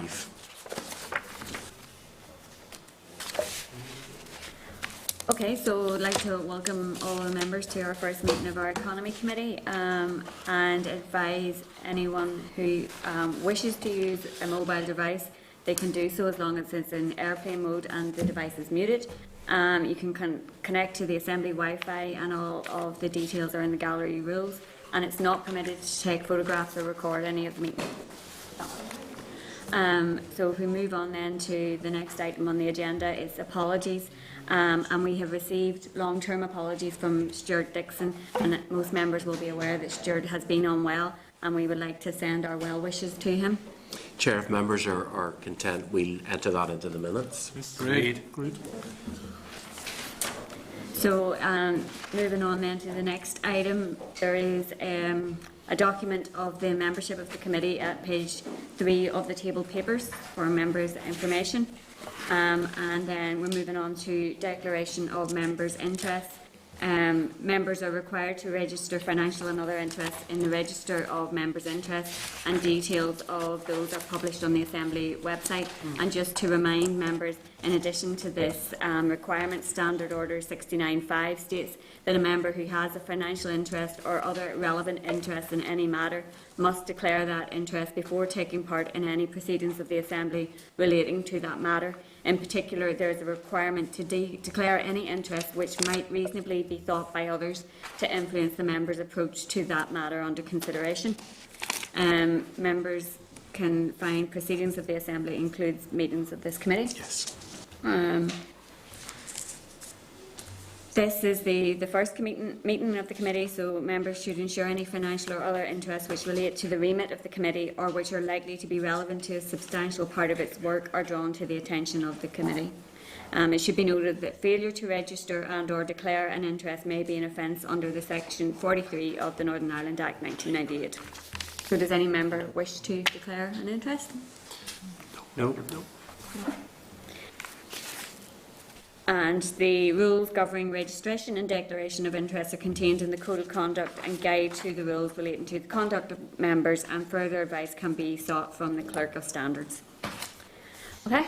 leave. Okay, so I'd like to welcome all the members to our first meeting of our Economy Committee and advise anyone who wishes to use a mobile device, they can do so as long as it's in airplane mode and the device is muted. You can connect to the Assembly Wi-Fi and all of the details are in the gallery rules, and it's not permitted to take photographs or record any of the meeting. So if we move on then to the next item on the agenda, is apologies. And we have received long-term apologies from Stuart Dixon, and most members will be aware that Stuart has been unwell, and we would like to send our well wishes to him. Chair, if members are content, we'll enter that into the minutes. Great. So moving on then to the next item, there is a document of the membership of the committee at page 3 of the table papers for members' information. And then we're moving on to declaration of members' interests. Members are required to register financial and other interests in the register of members' interests, and details of those are published on the Assembly website. And just to remind members, in addition to this requirement, Standard Order 69.5 states that a member who has a financial interest or other relevant interest in any matter must declare that interest before taking part in any proceedings of the Assembly relating to that matter. In particular, there is a requirement to declare any interest which might reasonably be thought by others to influence the member's approach to that matter under consideration. Members can find proceedings of the Assembly includes meetings of this committee. Yes. This is the first meeting of the committee, so members should ensure any financial or other interests which relate to the remit of the committee or which are likely to be relevant to a substantial part of its work are drawn to the attention of the committee. It should be noted that failure to register and or declare an interest may be an offence under the section 43 of the Northern Ireland Act 1998. So does any member wish to declare an interest? No. And the rules governing registration and declaration of interest are contained in the Code of Conduct and guide to the rules relating to the conduct of members, and further advice can be sought from the Clerk of Standards. Okay,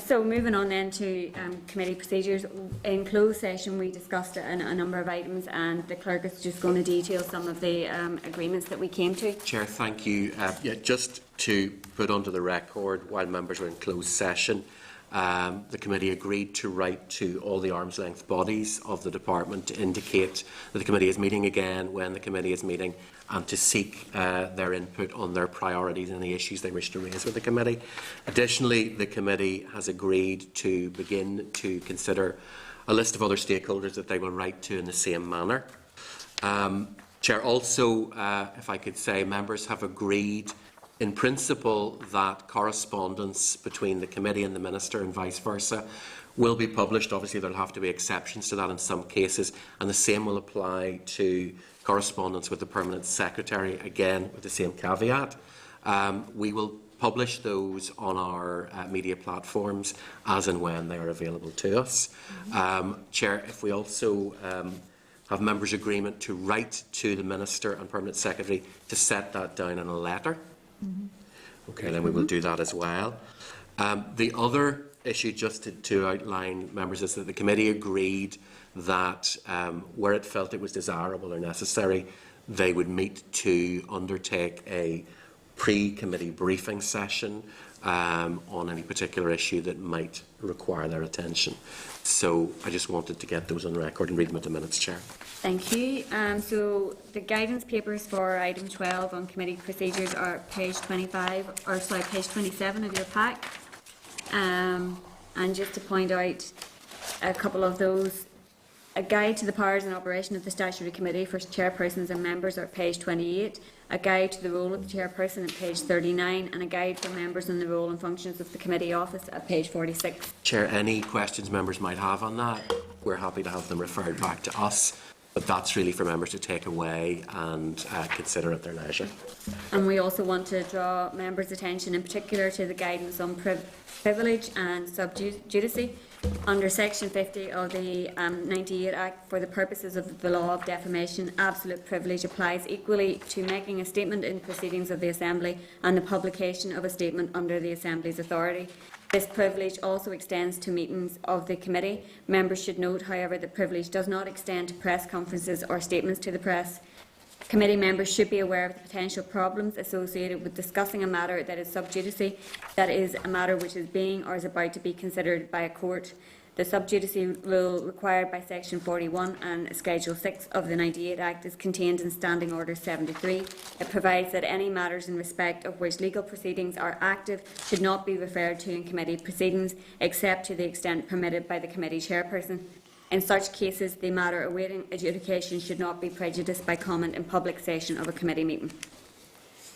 so moving on then to committee procedures. In closed session we discussed a number of items, and the Clerk is just going to detail some of the agreements that we came to. Chair, thank you. Just to put onto the record, while members were in closed session, the committee agreed to write to all the arm's length bodies of the department to indicate that the committee is meeting again when the committee is meeting, and to seek their input on their priorities and the issues they wish to raise with the committee. Additionally, the committee has agreed to begin to consider a list of other stakeholders that they will write to in the same manner. Chair, also, if I could say, members have agreed in principle that correspondence between the committee and the Minister and vice versa will be published. Obviously, there will have to be exceptions to that in some cases, and the same will apply to correspondence with the Permanent Secretary, again with the same caveat. We will publish those on our media platforms as and when they are available to us. Chair, if we also have members' agreement to write to the Minister and Permanent Secretary to set that down in a letter. Okay, then we will do that as well. The other issue, just to outline, members, is that the committee agreed that where it felt it was desirable or necessary, they would meet to undertake a pre-committee briefing session on any particular issue that might require their attention. So I just wanted to get those on record and read them at the minutes, Chair. Thank you. So the guidance papers for item 12 on committee procedures are page 25, or sorry, page 27 of your pack. And just to point out a couple of those, a guide to the powers and operation of the statutory committee for chairpersons and members are page 28, a guide to the role of the chairperson at page 39, and a guide for members on the role and functions of the committee office at page 46. Chair, any questions members might have on that, we're happy to have them referred back to us. But that's really for members to take away and consider at their leisure. And we also want to draw members' attention in particular to the guidance on privilege and subjudice. Under Section 50 of the 98 Act, for the purposes of the law of defamation, absolute privilege applies equally to making a statement in proceedings of the Assembly and the publication of a statement under the Assembly's authority. This privilege also extends to meetings of the committee. Members should note, however, that privilege does not extend to press conferences or statements to the press. Committee members should be aware of the potential problems associated with discussing a matter that is sub judice, that is, a matter which is being or is about to be considered by a court. The sub judice rule required by Section 41 and Schedule 6 of the 98 Act is contained in Standing Order 73. It provides that any matters in respect of which legal proceedings are active should not be referred to in committee proceedings, except to the extent permitted by the committee chairperson. In such cases, the matter awaiting adjudication should not be prejudiced by comment in public session of a committee meeting.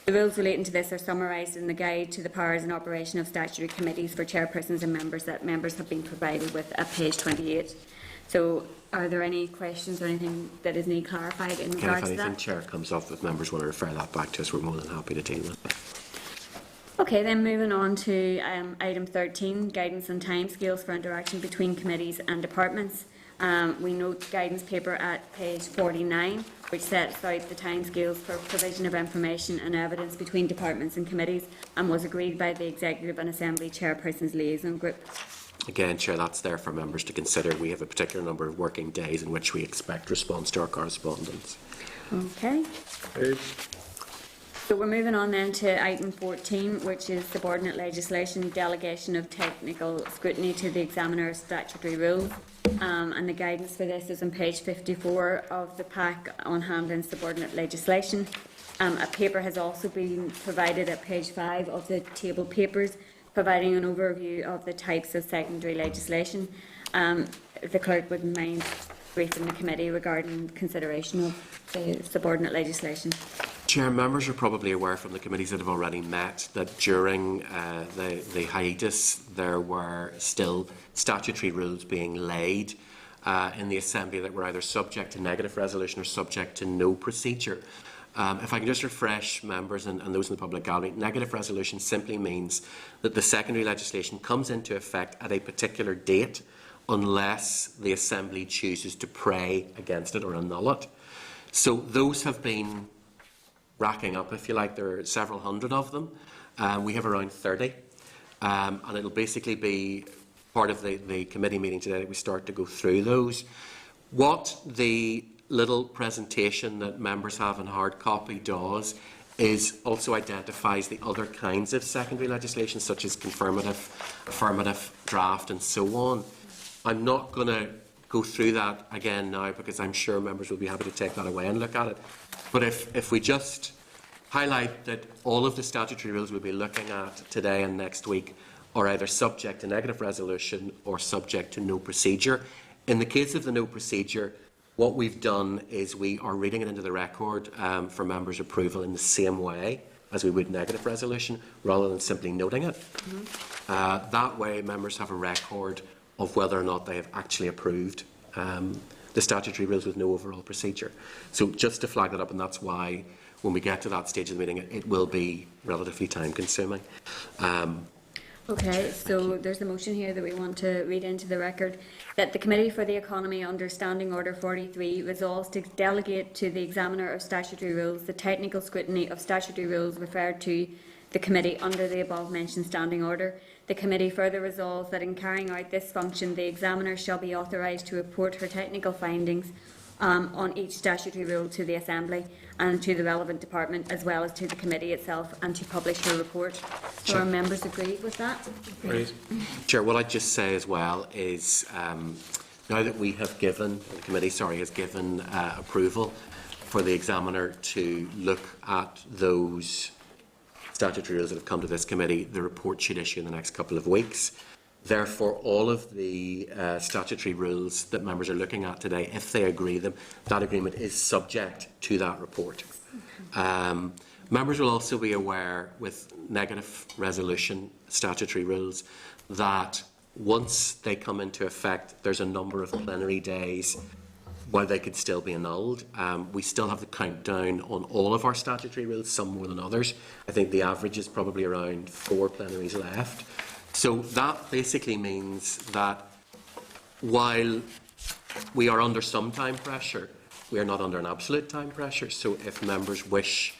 The rules relating to this are summarised in the Guide to the Powers and Operation of Statutory Committees for Chairpersons and Members that members have been provided with at page 28. So, are there any questions or anything that is needed clarified in regards to that? If anything, Chair, comes up, if members want to refer that back to us, we're more than happy to deal with it. Okay, then moving on to item 13, guidance on timescales for interaction between committees and departments. We note the guidance paper at page 49, which sets out the timescales for provision of information and evidence between departments and committees, and was agreed by the Executive and Assembly Chairpersons Liaison Group. Again, Chair, that's there for members to consider. We have a particular number of working days in which we expect response to our correspondence. Okay. So we're moving on then to item 14, which is subordinate legislation, delegation of technical scrutiny to the examiner of statutory rules. And the guidance for this is on page 54 of the pack on handling subordinate legislation. A paper has also been provided at page 5 of the table papers, providing an overview of the types of secondary legislation. If the clerk wouldn't mind briefing the committee regarding consideration of the subordinate legislation. Chair, members are probably aware from the committees that have already met that during the hiatus there were still statutory rules being laid in the Assembly that were either subject to negative resolution or subject to no procedure. If I can just refresh members and those in the public gallery, negative resolution simply means that the secondary legislation comes into effect at a particular date unless the Assembly chooses to pray against it or annul it. So those have been racking up, if you like. There are several hundred of them. We have around 30. And it'll basically be part of the committee meeting today that we start to go through those. What the little presentation that members have in hard copy does is also identifies the other kinds of secondary legislation, such as confirmative, affirmative, draft and so on. I'm not going to go through that again now because I'm sure members will be happy to take that away and look at it. But if we just highlight that all of the statutory rules we'll be looking at today and next week are either subject to negative resolution or subject to no procedure. In the case of the no procedure, what we've done is we are reading it into the record for members' approval in the same way as we would negative resolution, rather than simply noting it. That way, members have a record of whether or not they have actually approved the statutory rules with no overall procedure. So just to flag that up, and that's why when we get to that stage of the meeting, it will be relatively time-consuming. Okay, so there's a motion here that we want to read into the record that the Committee for the Economy under Standing Order 43 resolves to delegate to the Examiner of Statutory Rules the technical scrutiny of statutory rules referred to the Committee under the above-mentioned Standing Order. The Committee further resolves that in carrying out this function, the Examiner shall be authorised to report her technical findings on each statutory rule to the Assembly and to the relevant department, as well as to the committee itself, and to publish her report. So our members agree with that? Right. Chair, what I'd just say as well is now that we have given, the committee, has given approval for the examiner to look at those statutory rules that have come to this committee, the report should issue in the next couple of weeks. Therefore, all of the statutory rules that members are looking at today, if they agree them, that agreement is subject to that report. Members will also be aware, with negative resolution statutory rules, that once they come into effect, there's a number of plenary days while they could still be annulled. We still have the countdown on all of our statutory rules, some more than others. I think the average is probably around 4 plenaries left. So that basically means that while we are under some time pressure, we are not under an absolute time pressure. So if members wish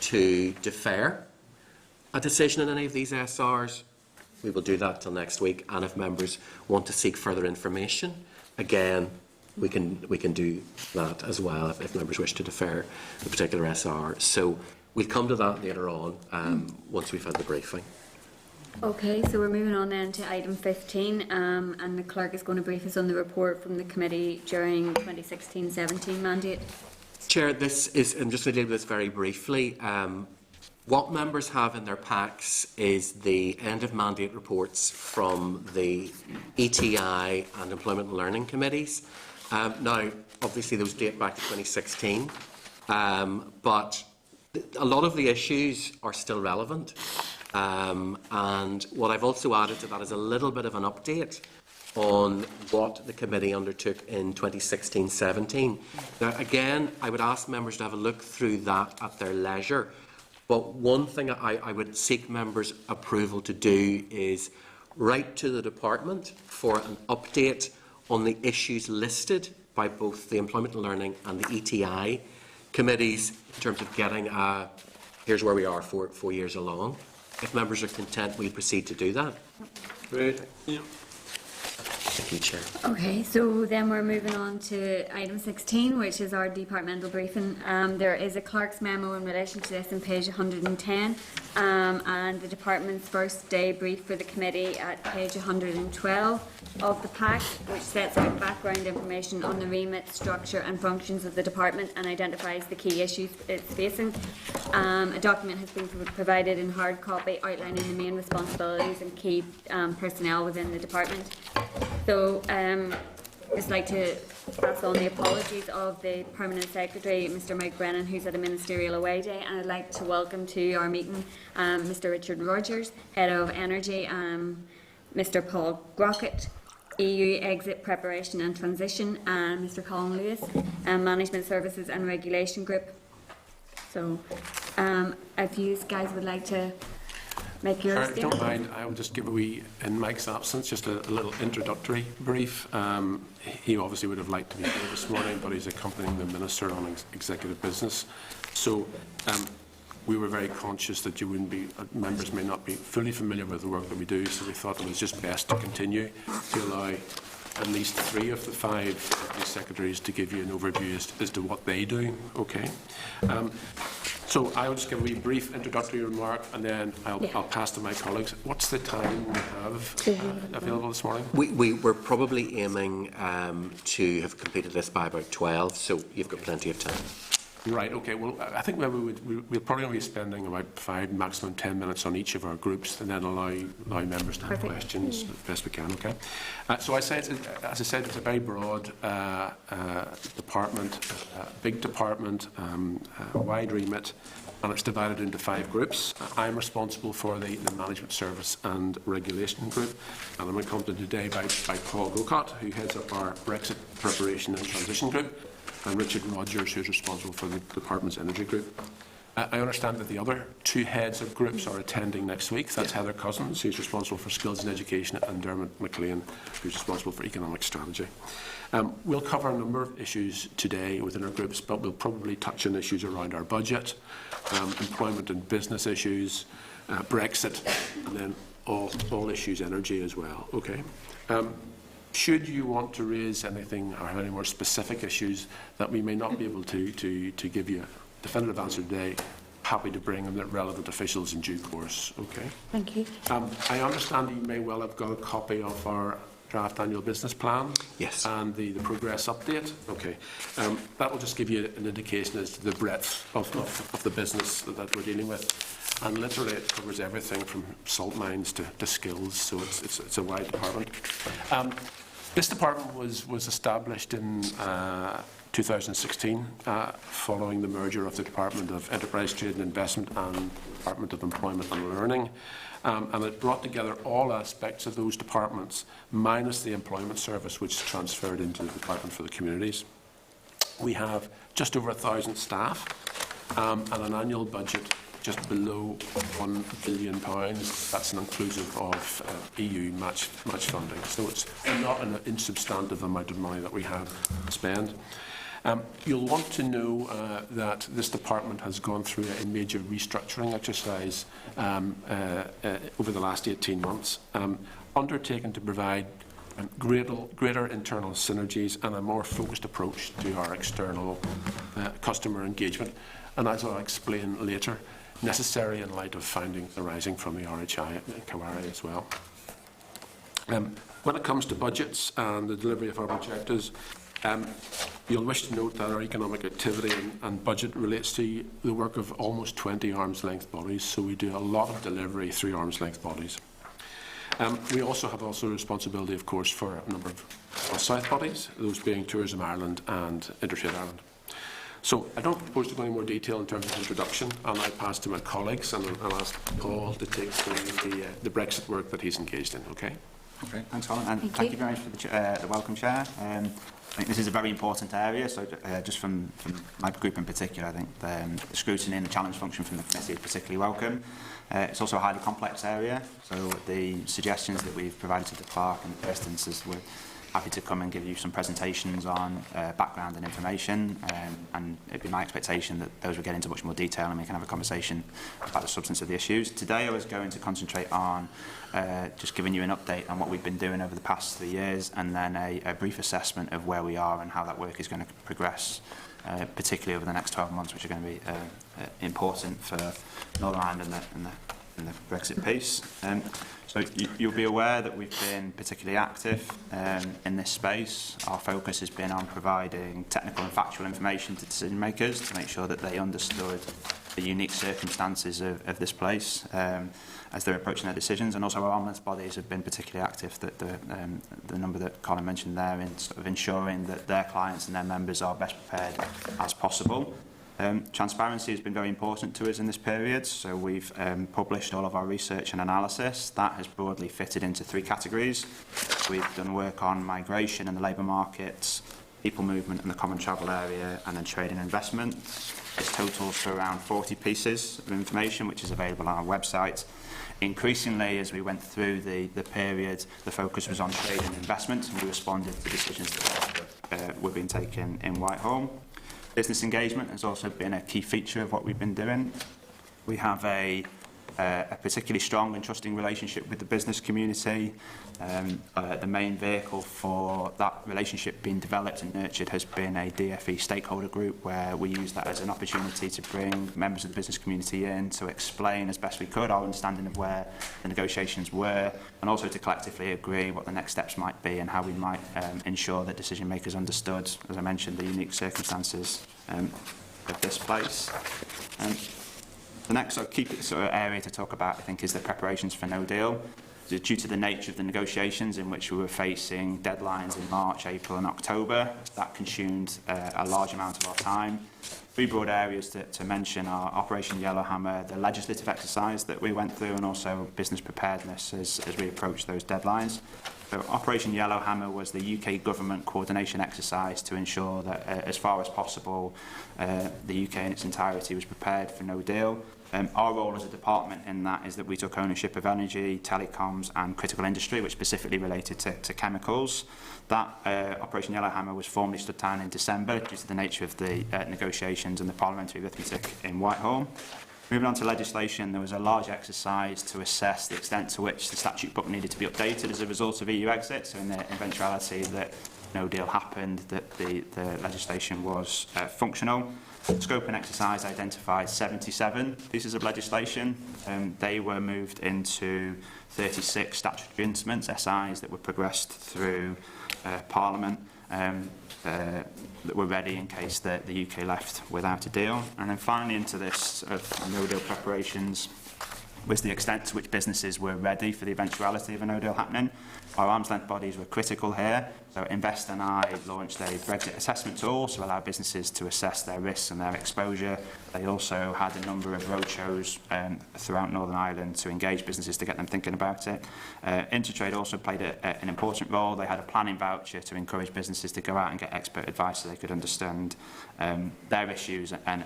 to defer a decision in any of these SRs, we will do that till next week. And if members want to seek further information, again, we can do that as well if members wish to defer a particular SR. So we'll come to that later on once we've had the briefing. Okay, so we're moving on then to item 15, and the clerk is going to brief us on the report from the committee during 2016-17 mandate. Chair, this is, I'm just going to deal with this very briefly. What members have in their packs is the end of mandate reports from the ETI and Employment and Learning Committees. Now, obviously those date back to 2016, but a lot of the issues are still relevant. And what I've also added to that is a little bit of an update on what the committee undertook in 2016-17. Now, again, I would ask members to have a look through that at their leisure. But one thing I would seek members' approval to do is write to the department for an update on the issues listed by both the Employment and Learning and the ETI committees in terms of getting here's where we are 4 years along. If members are content, we proceed to do that. Great. Yeah. Thank you, Chair. Okay, so then we're moving on to item 16, which is our departmental briefing. There is a clerk's memo in relation to this on page 110, and the department's first day brief for the committee at page 112 of the pack, which sets out background information on the remit, structure and functions of the department and identifies the key issues it's facing. A document has been provided in hard copy outlining the main responsibilities and key personnel within the department. So, I'd just like to pass on the apologies of the Permanent Secretary, Mr Mike Brennan, who's at a ministerial away day, and I'd like to welcome to our meeting Mr Richard Rogers, Head of Energy, Mr Paul Grockett, EU Exit Preparation and Transition, and Mr Colin Lewis, Management Services and Regulation Group. So, if you guys would like to make your If you don't mind, I will just give a wee, in Mike's absence, just a little introductory brief. He obviously would have liked to be here this morning, but he's accompanying the Minister on executive business. So we were very conscious that you wouldn't be, members may not be fully familiar with the work that we do, so we thought it was just best to continue to allow at least 3 of the 5 company secretaries to give you an overview as to what they do. Okay. So I will just give a wee brief introductory remark, and then I'll pass to my colleagues. What's the time we have available this morning? We're probably aiming to have completed this by about 12, so you've got plenty of time. Right, okay. Well, I think we'll probably be spending about 5, maximum 10 minutes on each of our groups, and then allow members to have questions as best we can, okay? So as I said, it's a very broad department, big department, wide remit, and it's divided into 5 groups. I'm responsible for the Management Service and Regulation Group, and I'm accompanied today by Paul Grockett, who heads up our Brexit Preparation and Transition Group, and Richard Rogers, who's responsible for the department's energy group. I understand that the other 2 heads of groups are attending next week. That's Heather Cousins, who's responsible for skills and education, and Dermot McLean, who's responsible for economic strategy. We'll cover a number of issues today within our groups, but we'll probably touch on issues around our budget, employment and business issues, Brexit, and then all issues energy as well. Okay. Should you want to raise anything or have any more specific issues that we may not be able to give you a definitive answer today, happy to bring in the relevant officials in due course. Okay. Thank you. I understand you may well have got a copy of our draft annual business plan. Yes. And the progress update. Okay. That will just give you an indication as to the breadth of the business that we're dealing with. And literally it covers everything from salt mines to skills, so it's a wide department. This department was established in 2016 following the merger of the Department of Enterprise, Trade and Investment and Department of Employment and Learning. And it brought together all aspects of those departments, minus the Employment Service, which transferred into the Department for the Communities. We have just over 1,000 staff and an annual budget just below £1 billion. That's an inclusive of EU match funding. So it's not an insubstantive amount of money that we have to spend. You'll want to know that this department has gone through a major restructuring exercise over the last 18 months, undertaken to provide greater internal synergies and a more focused approach to our external customer engagement. And as I'll explain later, necessary in light of findings arising from the RHI at Kawari as well. When it comes to budgets and the delivery of our objectives, you'll wish to note that our economic activity and budget relates to the work of almost 20 arm's-length bodies, so we do a lot of delivery through arm's-length bodies. We also have responsibility, of course, for a number of South bodies, those being Tourism Ireland and Intertrade Ireland. So I don't propose to go into more detail in terms of introduction, and I pass to my colleagues and I'll ask Paul to take through the Brexit work that he's engaged in. Okay. Okay. Thanks, Colin, and thank you very much for the welcome, Chair. I think this is a very important area, so just from my group in particular, I think the scrutiny and the challenge function from the committee is particularly welcome. It's also a highly complex area, so the suggestions that we've provided to the clerk in the first instance, we're happy to come and give you some presentations on background and information, and it'd be my expectation that those will get into much more detail and we can have a conversation about the substance of the issues. Today I was going to concentrate on just giving you an update on what we've been doing over the past 3 years, and then a brief assessment of where we are and how that work is going to progress, particularly over the next 12 months, which are going to be important for Northern Ireland and the Brexit piece. So you'll be aware that we've been particularly active in this space. Our focus has been on providing technical and factual information to decision makers to make sure that they understood the unique circumstances of this place as they're approaching their decisions. And also our arm's bodies have been particularly active, that the number that Colin mentioned there, in sort of ensuring that their clients and their members are best prepared as possible. Transparency has been very important to us in this period, so we've published all of our research and analysis. That has broadly fitted into 3 categories. We've done work on migration and the labour markets, people movement and the common travel area, and then trade and investment. This totals to around 40 pieces of information, which is available on our website. Increasingly, as we went through the period, the focus was on trade and investment, and we responded to decisions that were being taken in Whitehall. Business engagement has also been a key feature of what we've been doing. We have a particularly strong and trusting relationship with the business community. The main vehicle for that relationship being developed and nurtured has been a DFE stakeholder group, where we use that as an opportunity to bring members of the business community in to explain as best we could our understanding of where the negotiations were, and also to collectively agree what the next steps might be and how we might ensure that decision makers understood, as I mentioned, the unique circumstances of this place. The next key area to talk about, I think, is the preparations for no deal. So due to the nature of the negotiations, in which we were facing deadlines in March, April and October, that consumed a large amount of our time. 3 broad areas to mention are Operation Yellowhammer, the legislative exercise that we went through, and also business preparedness as we approach those deadlines. So Operation Yellowhammer was the UK government coordination exercise to ensure that as far as possible the UK in its entirety was prepared for no deal. Our role as a department in that is that we took ownership of energy, telecoms and critical industry, which specifically related to chemicals. That Operation Yellowhammer was formally stood down in December due to the nature of the negotiations and the parliamentary arithmetic in Whitehall. Moving on to legislation, there was a large exercise to assess the extent to which the statute book needed to be updated as a result of EU exit. So in the eventuality that no deal happened, that the legislation was functional. The scope and exercise identified 77 pieces of legislation. They were moved into 36 statutory instruments, SIs, that were progressed through Parliament, that were ready in case the UK left without a deal. And then finally into this no deal preparations, was the extent to which businesses were ready for the eventuality of a no deal happening. Our arm's length bodies were critical here, so Invest and I launched a Brexit assessment tool to allow businesses to assess their risks and their exposure. They also had a number of roadshows throughout Northern Ireland to engage businesses to get them thinking about it. Intertrade also played an important role. They had a planning voucher to encourage businesses to go out and get expert advice so they could understand their issues and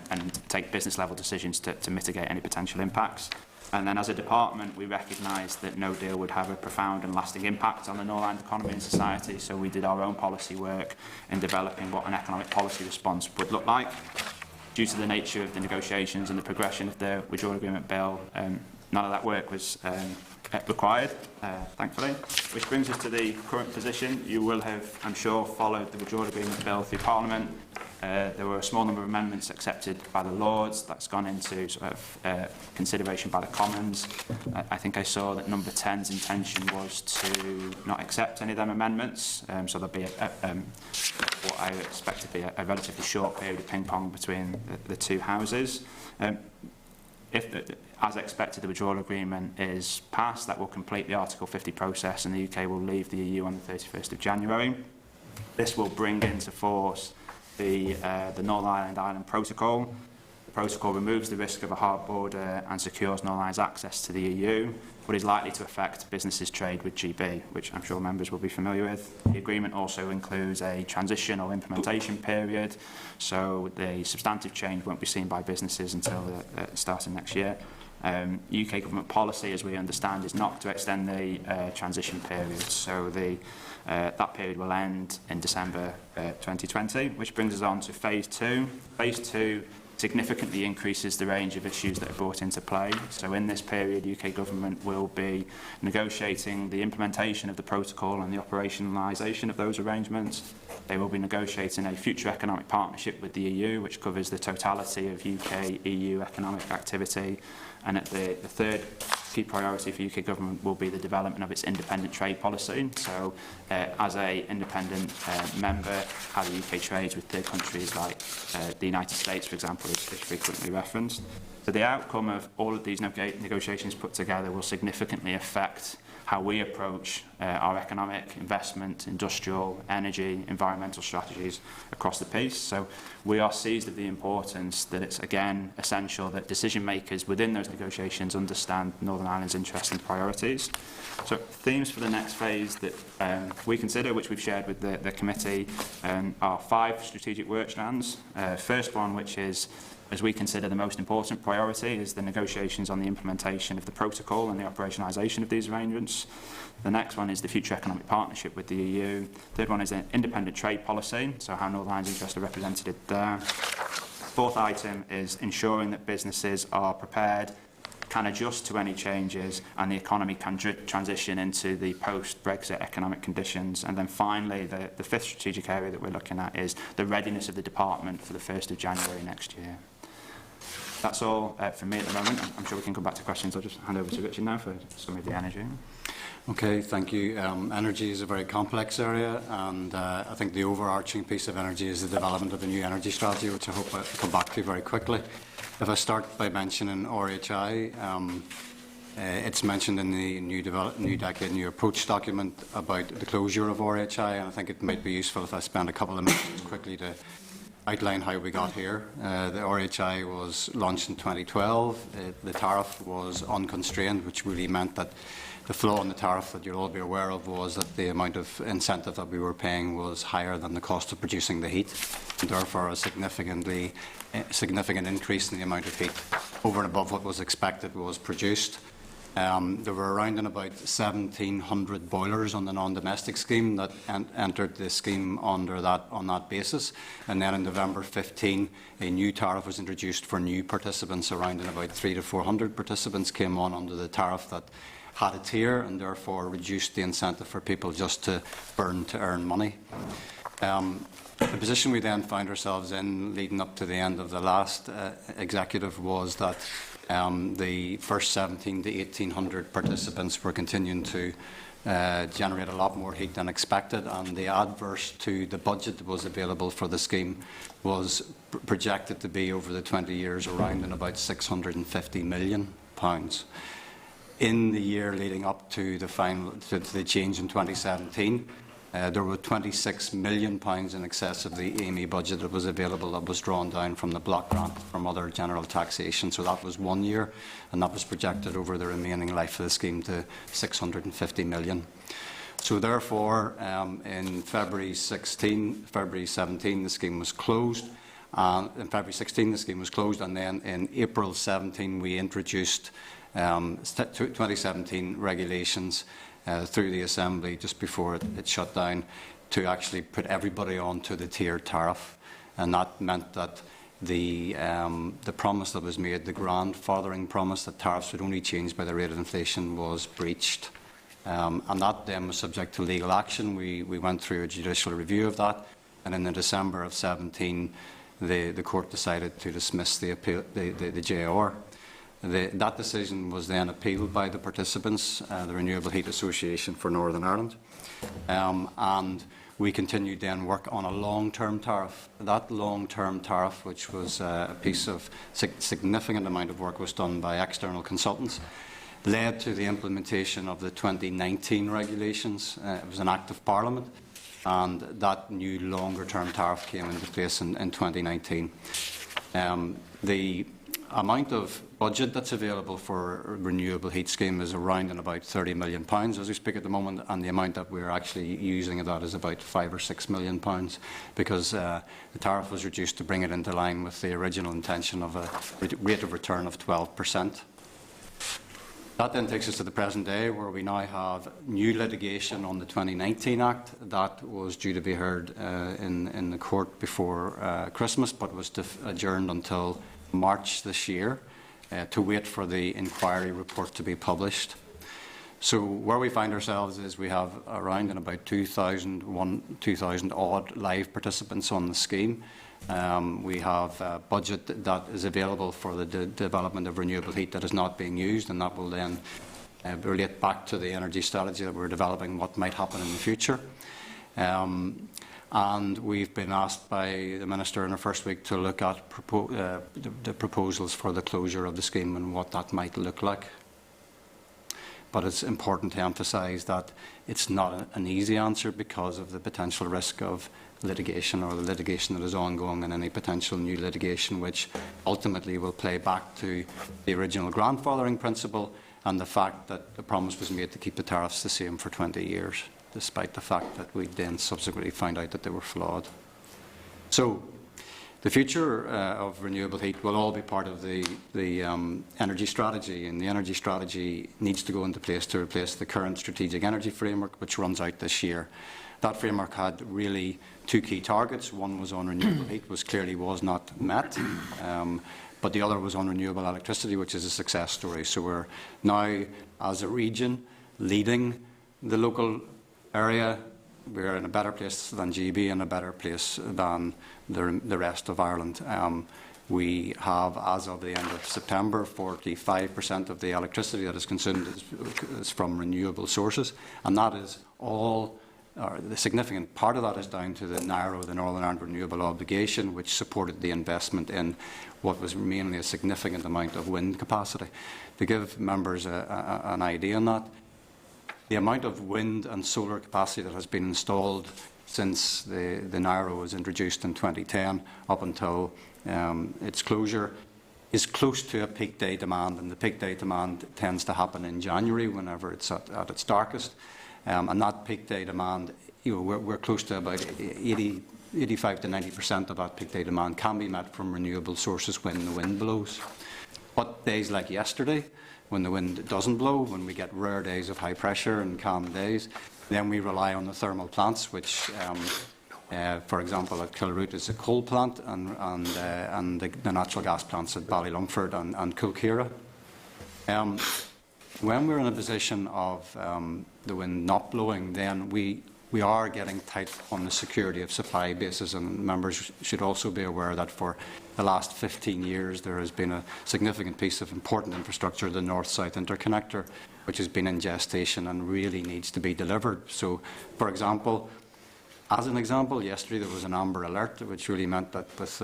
take business level decisions to mitigate any potential impacts. And then as a department, we recognised that no deal would have a profound and lasting impact on the Northern Ireland economy and society, so we did our own policy work in developing what an economic policy response would look like. Due to the nature of the negotiations and the progression of the withdrawal agreement bill, none of that work was required, thankfully. Which brings us to the current position. You will have, I'm sure, followed the withdrawal agreement bill through Parliament. There were a small number of amendments accepted by the Lords. That's gone into sort of consideration by the Commons. I think I saw that number 10's intention was to not accept any of them amendments. So there'll be what I expect to be a relatively short period of ping-pong between the two houses. As expected, the withdrawal agreement is passed. That will complete the Article 50 process, and the UK will leave the EU on the 31st of January. This will bring into force the Northern Ireland Protocol. The protocol removes the risk of a hard border and secures Northern Ireland's access to the EU, but is likely to affect businesses' trade with GB, which I'm sure members will be familiar with. The agreement also includes a transition or implementation period, so the substantive change won't be seen by businesses until the start of next year. UK government policy, as we understand, is not to extend the transition period, so that period will end in December 2020, which brings us on to Phase 2. Phase 2 significantly increases the range of issues that are brought into play. So in this period, UK government will be negotiating the implementation of the protocol and the operationalisation of those arrangements. They will be negotiating a future economic partnership with the EU, which covers the totality of UK-EU economic activity. And at the third key priority for UK government will be the development of its independent trade policy. So as an independent member, how the UK trades with third countries like the United States, for example, is frequently referenced. So the outcome of all of these negotiations put together will significantly affect how we approach our economic, investment, industrial, energy, environmental strategies across the piece. So we are seized of the importance that it's, again, essential that decision makers within those negotiations understand Northern Ireland's interests and priorities. So themes for the next phase that we consider, which we've shared with the committee, are 5 strategic work strands. First one, which is, as we consider the most important priority, is the negotiations on the implementation of the protocol and the operationalisation of these arrangements. The next one is the future economic partnership with the EU. Third one is an independent trade policy, so how Northern Ireland's interests are represented there. Fourth item is ensuring that businesses are prepared, can adjust to any changes, and the economy can transition into the post-Brexit economic conditions. And then finally, the fifth strategic area that we're looking at is the readiness of the department for the 1st of January next year. That's all from me at the moment. I'm sure we can come back to questions. I'll just hand over to Richard now for some of the energy. Okay, thank you. Energy is a very complex area, and I think the overarching piece of energy is the development of a new energy strategy, which I hope I'll come back to very quickly. If I start by mentioning RHI, it's mentioned in the New Decade, New Approach document about the closure of RHI, and I think it might be useful if I spend a couple of minutes quickly to outline how we got here. The RHI was launched in 2012. The tariff was unconstrained, which really meant that the flaw in the tariff that you'll all be aware of was that the amount of incentive that we were paying was higher than the cost of producing the heat, and therefore a significant increase in the amount of heat over and above what was expected was produced. There were around and about 1,700 boilers on the non-domestic scheme that entered the scheme on that basis. And then in November 15, a new tariff was introduced for new participants. Around and about 300 to 400 participants came on under the tariff that had a tier and therefore reduced the incentive for people just to burn to earn money. The position we then found ourselves in leading up to the end of the last executive was that the first 1,700 to 1,800 participants were continuing to generate a lot more heat than expected, and the adverse to the budget that was available for the scheme was projected to be over the 20 years around and about £650 million. In the year leading up to the change in 2017, there were £26 million in excess of the AME budget that was available, that was drawn down from the block grant from other general taxation. So that was 1 year, and that was projected over the remaining life of the scheme to £650 million. So therefore, in February 17, the scheme was closed. In February 16, the scheme was closed, and then in April 17, we introduced 2017 regulations through the Assembly just before it shut down, to actually put everybody onto the tiered tariff. And that meant that the promise that was made, the grandfathering promise that tariffs would only change by the rate of inflation, was breached. And that then was subject to legal action. We went through a judicial review of that, and in the December of 17, the court decided to dismiss the appeal, the JR. That decision was then appealed by the participants, the Renewable Heat Association for Northern Ireland, and we continued then work on a long-term tariff. That long-term tariff, which was a piece of significant amount of work, was done by external consultants, led to the implementation of the 2019 regulations. It was an Act of Parliament, and that new longer-term tariff came into place in 2019. The amount of budget that's available for a renewable heat scheme is around and about £30 million as we speak at the moment, and the amount that we're actually using of that is about £5 or £6 million, because the tariff was reduced to bring it into line with the original intention of a rate of return of 12%. That then takes us to the present day, where we now have new litigation on the 2019 Act that was due to be heard in the court before Christmas, but was adjourned until March this year to wait for the inquiry report to be published. So where we find ourselves is we have around and about 2,000 odd live participants on the scheme. We have a budget that is available for the development of renewable heat that is not being used, and that will then relate back to the energy strategy that we're developing, what might happen in the future. And we've been asked by the Minister in her first week to look at the proposals for the closure of the scheme and what that might look like. But it's important to emphasise that it's not an easy answer because of the potential risk of litigation, or the litigation that is ongoing, and any potential new litigation which ultimately will play back to the original grandfathering principle and the fact that the promise was made to keep the tariffs the same for 20 years, despite the fact that we then subsequently found out that they were flawed. So the future of renewable heat will all be part of the energy strategy, and the energy strategy needs to go into place to replace the current strategic energy framework, which runs out this year. That framework had really two key targets. One was on renewable heat, which clearly was not met, but the other was on renewable electricity, which is a success story. So we're now, as a region, leading the local area. We're in a better place than GB and a better place than the rest of Ireland. We have, as of the end of September, 45% of the electricity that is consumed is from renewable sources, and that is all, or the significant part of that is down to the NIRO, the Northern Ireland Renewable Obligation, which supported the investment in what was mainly a significant amount of wind capacity. To give members an idea on that, the amount of wind and solar capacity that has been installed since the NIRO was introduced in 2010 up until its closure is close to a peak day demand, and the peak day demand tends to happen in January whenever it's at its darkest. And that peak day demand, we're close to about 85 to 90% of that peak day demand can be met from renewable sources when the wind blows. But days like yesterday, when the wind doesn't blow, when we get rare days of high pressure and calm days, then we rely on the thermal plants, which, for example, at Kilroot is a coal plant, and the natural gas plants at Ballylungford and Kilkira. When we're in a position of the wind not blowing, then we are getting tight on the security of supply basis, and members should also be aware that for the last 15 years there has been a significant piece of important infrastructure, the North-South Interconnector, which has been in gestation and really needs to be delivered. So, for example, as an example, yesterday there was an amber alert, which really meant that with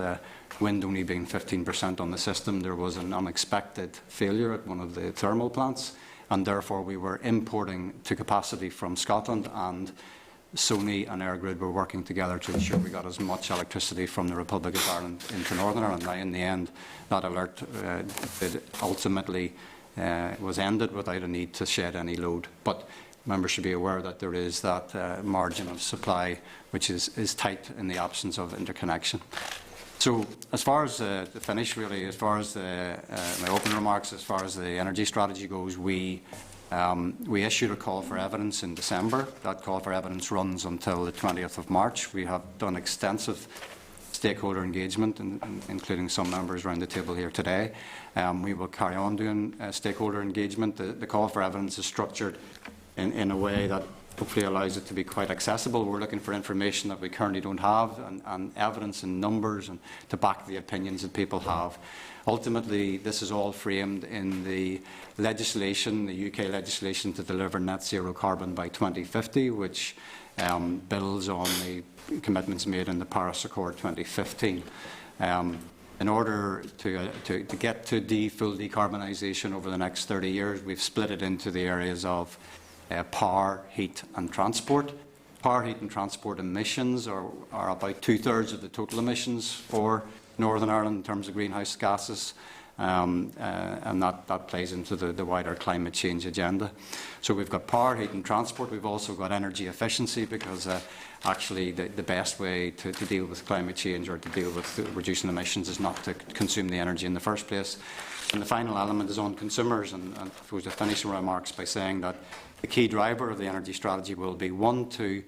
wind only being 15% on the system, there was an unexpected failure at one of the thermal plants, and therefore we were importing to capacity from Scotland, and Sony and Airgrid were working together to ensure we got as much electricity from the Republic of Ireland into Northern Ireland. Now, in the end, that alert ultimately was ended without a need to shed any load. But members should be aware that there is that margin of supply which is tight in the absence of interconnection. So, as far as the finish, really, as far as my opening remarks, as far as the energy strategy goes, we issued a call for evidence in December. That call for evidence runs until the 20th of March. We have done extensive stakeholder engagement, including some members around the table here today. We will carry on doing stakeholder engagement. The call for evidence is structured in a way that hopefully allows it to be quite accessible. We're looking for information that we currently don't have, and evidence and numbers and to back the opinions that people have. Ultimately, this is all framed in the legislation, the UK legislation to deliver net zero carbon by 2050, which builds on the commitments made in the Paris Accord 2015. In order to get to full decarbonisation over the next 30 years, we've split it into the areas of power, heat and transport. Power, heat and transport emissions are about 2/3 of the total emissions for Northern Ireland in terms of greenhouse gases, and that plays into the wider climate change agenda. So we've got power, heat and transport. We've also got energy efficiency, because actually the best way to deal with climate change or to deal with reducing emissions is not to consume the energy in the first place. And the final element is on consumers, and I suppose to finish my remarks by saying that the key driver of the energy strategy will be, one, to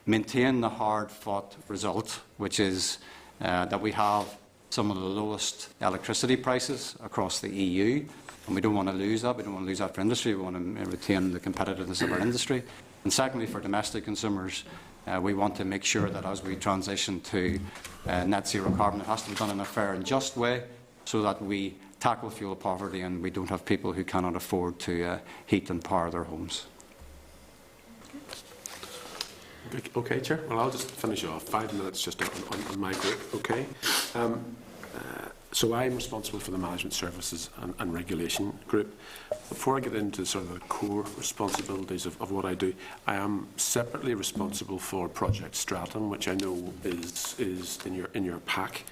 maintain the hard-fought result, which is that we have some of the lowest electricity prices across the EU, and we don't want to lose that. We don't want to lose that for industry. We want to retain the competitiveness of our industry. And secondly, for domestic consumers, we want to make sure that as we transition to net zero carbon, it has to be done in a fair and just way, so that we tackle fuel poverty and we don't have people who cannot afford to heat and power their homes. Okay, Chair. Well, I'll just finish off. 5 minutes just on my group. Okay. So I'm responsible for the Management Services and Regulation group. Before I get into sort of the core responsibilities of what I do, I am separately responsible for Project Stratum, which I know is in your pack.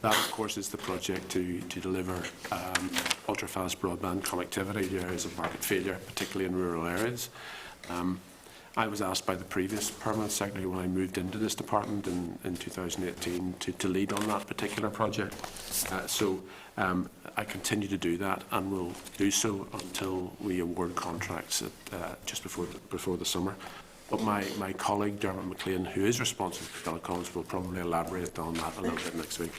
That, of course, is the project to deliver ultra-fast broadband connectivity to areas of market failure, particularly in rural areas. I was asked by the previous Permanent Secretary when I moved into this department in 2018 to lead on that particular project. So I continue to do that, and will do so until we award contracts just before the summer. But my colleague, Dermot McLean, who is responsible for telecoms, will probably elaborate on that a little bit next week.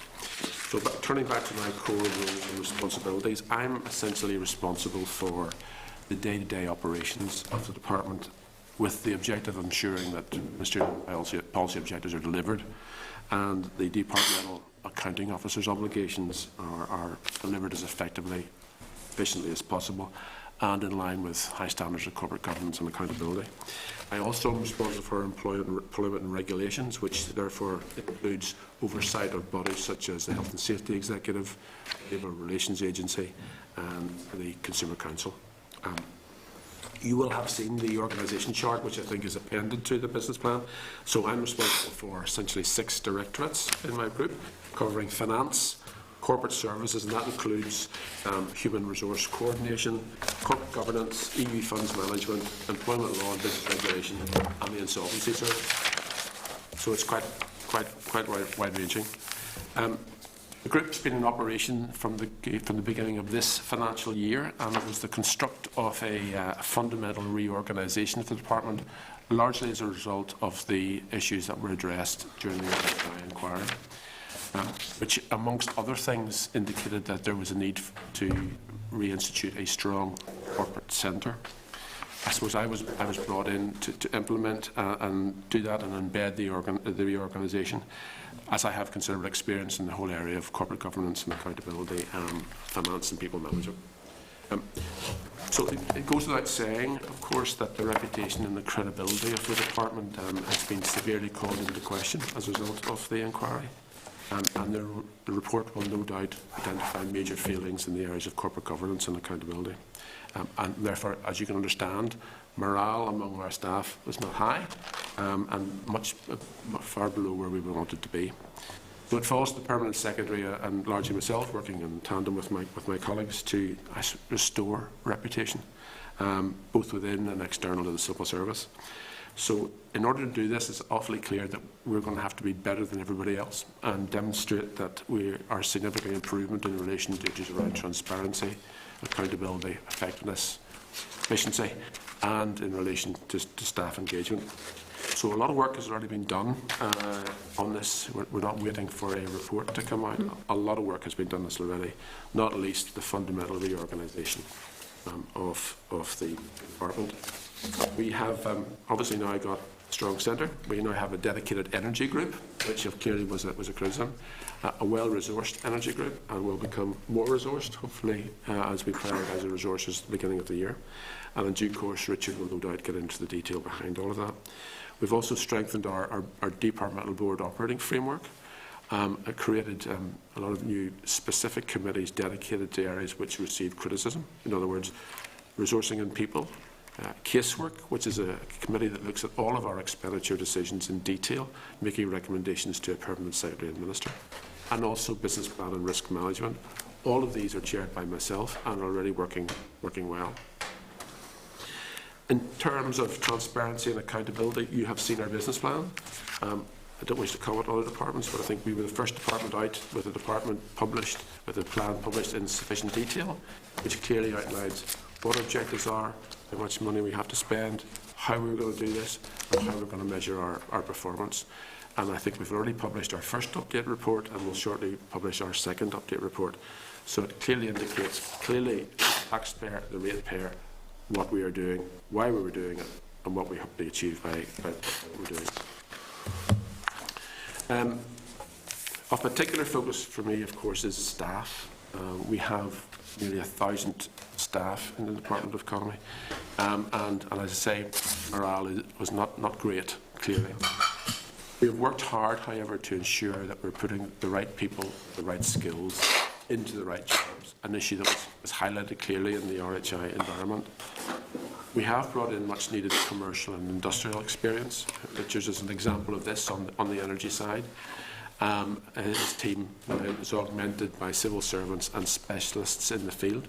So turning back to my core roles and responsibilities, I'm essentially responsible for the day-to-day operations of the department, with the objective of ensuring that ministerial policy objectives are delivered, and the departmental accounting officers' obligations are delivered as efficiently as possible, and in line with high standards of corporate governance and accountability. I also am responsible for employment and regulations, which therefore includes oversight of bodies such as the Health and Safety Executive, Labour Relations Agency and the Consumer Council. You will have seen the organisation chart, which I think is appended to the business plan. So I'm responsible for essentially 6 directorates in my group, covering finance, corporate services, and that includes human resource coordination, corporate governance, EU funds management, employment law and business regulation, and the insolvency service. So it's quite wide-ranging. The group's been in operation from the beginning of this financial year, and it was the construct of a fundamental reorganisation of the department, largely as a result of the issues that were addressed during the RFI inquiry, which, amongst other things, indicated that there was a need to reinstitute a strong corporate centre. I suppose I was brought in to implement and do that and embed the reorganisation, as I have considerable experience in the whole area of corporate governance and accountability, finance and people management. So it goes without saying, of course, that the reputation and the credibility of the department has been severely called into question as a result of the inquiry. And the report will no doubt identify major failings in the areas of corporate governance and accountability. and therefore, as you can understand, morale among our staff was not high, and far below where we wanted to be. So it falls to the Permanent Secretary and largely myself, working in tandem with my colleagues, to restore reputation, both within and external to the civil service. So in order to do this, it's awfully clear that we're going to have to be better than everybody else and demonstrate that we are significant improvement in relation to issues around transparency, accountability, effectiveness, efficiency, and in relation to staff engagement. So a lot of work has already been done on this. We're not waiting for a report to come out. A lot of work has been done on this already, not least the fundamental reorganisation of the department. We have obviously now got a strong centre. We now have a dedicated energy group, which clearly was a criticism, a well-resourced energy group, and will become more resourced, hopefully, as we prioritise the resources at the beginning of the year. And in due course, Richard will no doubt get into the detail behind all of that. We've also strengthened our departmental board operating framework. Created a lot of new specific committees dedicated to areas which receive criticism. In other words, resourcing in people, casework, which is a committee that looks at all of our expenditure decisions in detail, making recommendations to a Permanent Secretary and Minister, and also business plan and risk management. All of these are chaired by myself and are already working well. In terms of transparency and accountability, you have seen our business plan. I don't wish to comment on other departments, but I think we were the first department out with a plan published in sufficient detail, which clearly outlines what our objectives are, how much money we have to spend, how we're going to do this, and how we're going to measure our performance. And I think we've already published our first update report, and we'll shortly publish our second update report. So it clearly indicates, the taxpayer, the ratepayer, what we are doing, why we were doing it, and what we hope to achieve by what we're doing. Of particular focus for me, of course, is staff. We have nearly 1,000 staff in the Department of Economy, and as I say, morale was not great, clearly. We have worked hard, however, to ensure that we're putting the right people, the right skills into the right jobs, an issue that was highlighted clearly in the RHI environment. We have brought in much needed commercial and industrial experience. Richard is an example of this on the energy side. His team is augmented by civil servants and specialists in the field.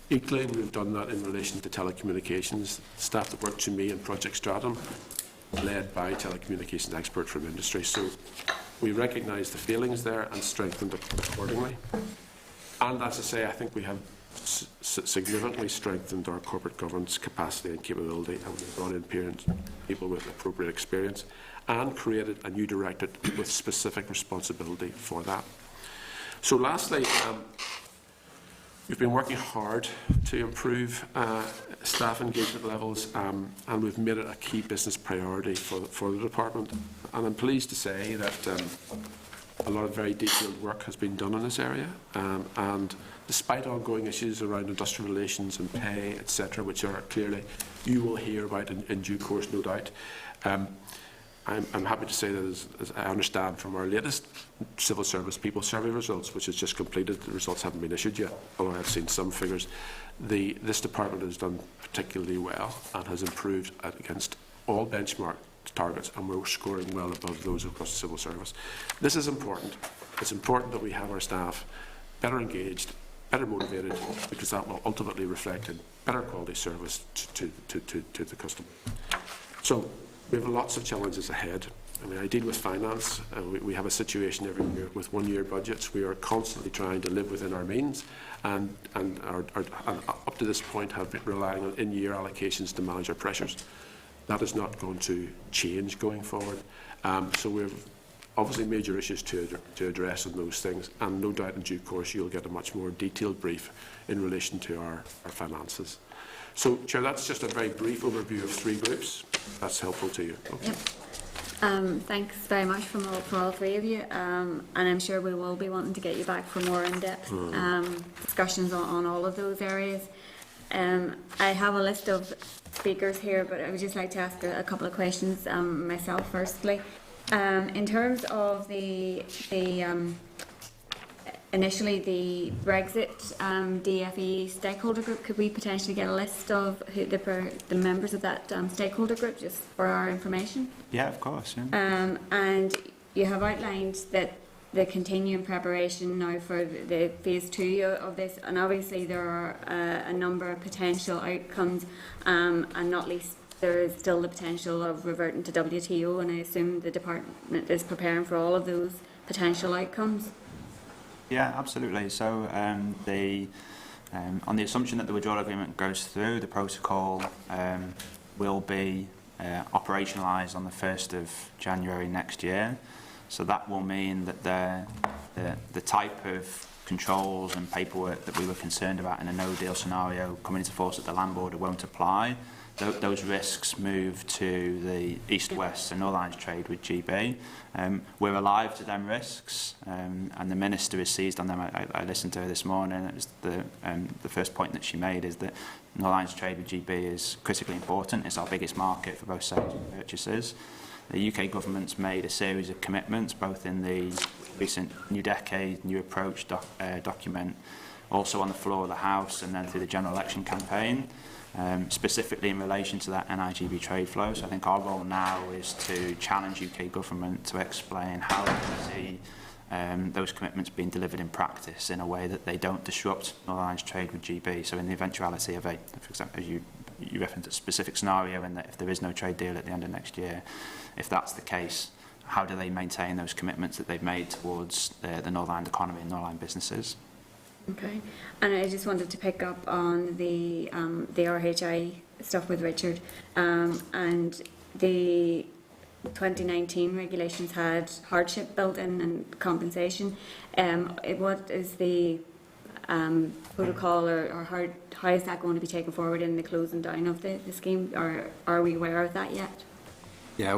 Equally, we've done that in relation to telecommunications. Staff that worked to me in Project Stratum, led by telecommunications experts from industry. So we recognise the failings there and strengthened it accordingly. And as I say, I think we have significantly strengthened our corporate governance capacity and capability, and we've brought in people with appropriate experience and created a new directorate with specific responsibility for that. So lastly, we've been working hard to improve staff engagement levels, and we've made it a key business priority for the department. And I'm pleased to say that a lot of very detailed work has been done in this area, and despite ongoing issues around industrial relations and pay, etc., which are clearly you will hear about in due course, no doubt, I'm happy to say that as I understand from our latest civil service people survey results, which is just completed, the results haven't been issued yet, although I've seen some figures, this department has done particularly well and has improved against all benchmark targets, and we're scoring well above those across the civil service. This is important. It's important that we have our staff better engaged, better motivated, because that will ultimately reflect in better quality service to the customer. So we have lots of challenges ahead. I mean, I deal with finance. We have a situation every year with one-year budgets. We are constantly trying to live within our means, and up to this point have been relying on in-year allocations to manage our pressures. That is not going to change going forward. So we have obviously major issues to address on those things, and no doubt in due course you'll get a much more detailed brief in relation to our finances. So, Chair, that's just a very brief overview of three groups. That's helpful to you. Okay. Yep. Thanks very much for all three of you, and I'm sure we will be wanting to get you back for more in-depth discussions on all of those areas. I have a list of speakers here, but I would just like to ask a couple of questions myself firstly. In terms of the initially the Brexit DFE stakeholder group. Could we potentially get a list of who the members of that stakeholder group, just for our information? Yeah, of course. Yeah. And you have outlined that the continuing preparation now for the phase 2 of this, and obviously there are a number of potential outcomes, and not least there is still the potential of reverting to WTO, and I assume the department is preparing for all of those potential outcomes. Yeah, absolutely. So on the assumption that the withdrawal agreement goes through, the protocol will be operationalised on the 1st of January next year. So that will mean that the type of controls and paperwork that we were concerned about in a no-deal scenario coming into force at the land border won't apply. Those risks move to the east-west and Northern Ireland's trade with GB. We're alive to them risks, and the Minister is seized on them. I listened to her this morning. It was the first point that she made is that Northern Ireland's trade with GB is critically important. It's our biggest market for both sales and purchases. The UK government's made a series of commitments, both in the recent New Decade, New Approach document, also on the floor of the House, and then through the general election campaign, specifically in relation to that NIGB trade flow. So I think our role now is to challenge UK government to explain how they see those commitments being delivered in practice in a way that they don't disrupt Northern Ireland's trade with GB. So in the eventuality of for example, you referenced a specific scenario in that if there is no trade deal at the end of next year, if that's the case, how do they maintain those commitments that they've made towards the Northern Ireland economy and Northern Ireland businesses? Okay, and I just wanted to pick up on the RHI stuff with Richard, and the 2019 regulations had hardship built in and compensation. What is the protocol, or how is that going to be taken forward in the closing down of the scheme, or are we aware of that yet? Yeah,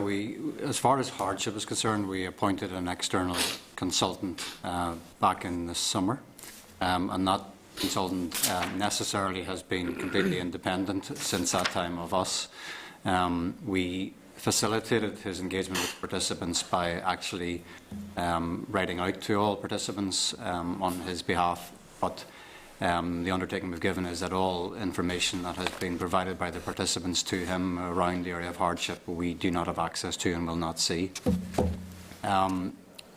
as far as hardship is concerned, we appointed an external consultant back in the summer, and that consultant necessarily has been completely independent since that time of us. We facilitated his engagement with participants by actually writing out to all participants on his behalf, but the undertaking we've given is that all information that has been provided by the participants to him around the area of hardship we do not have access to and will not see.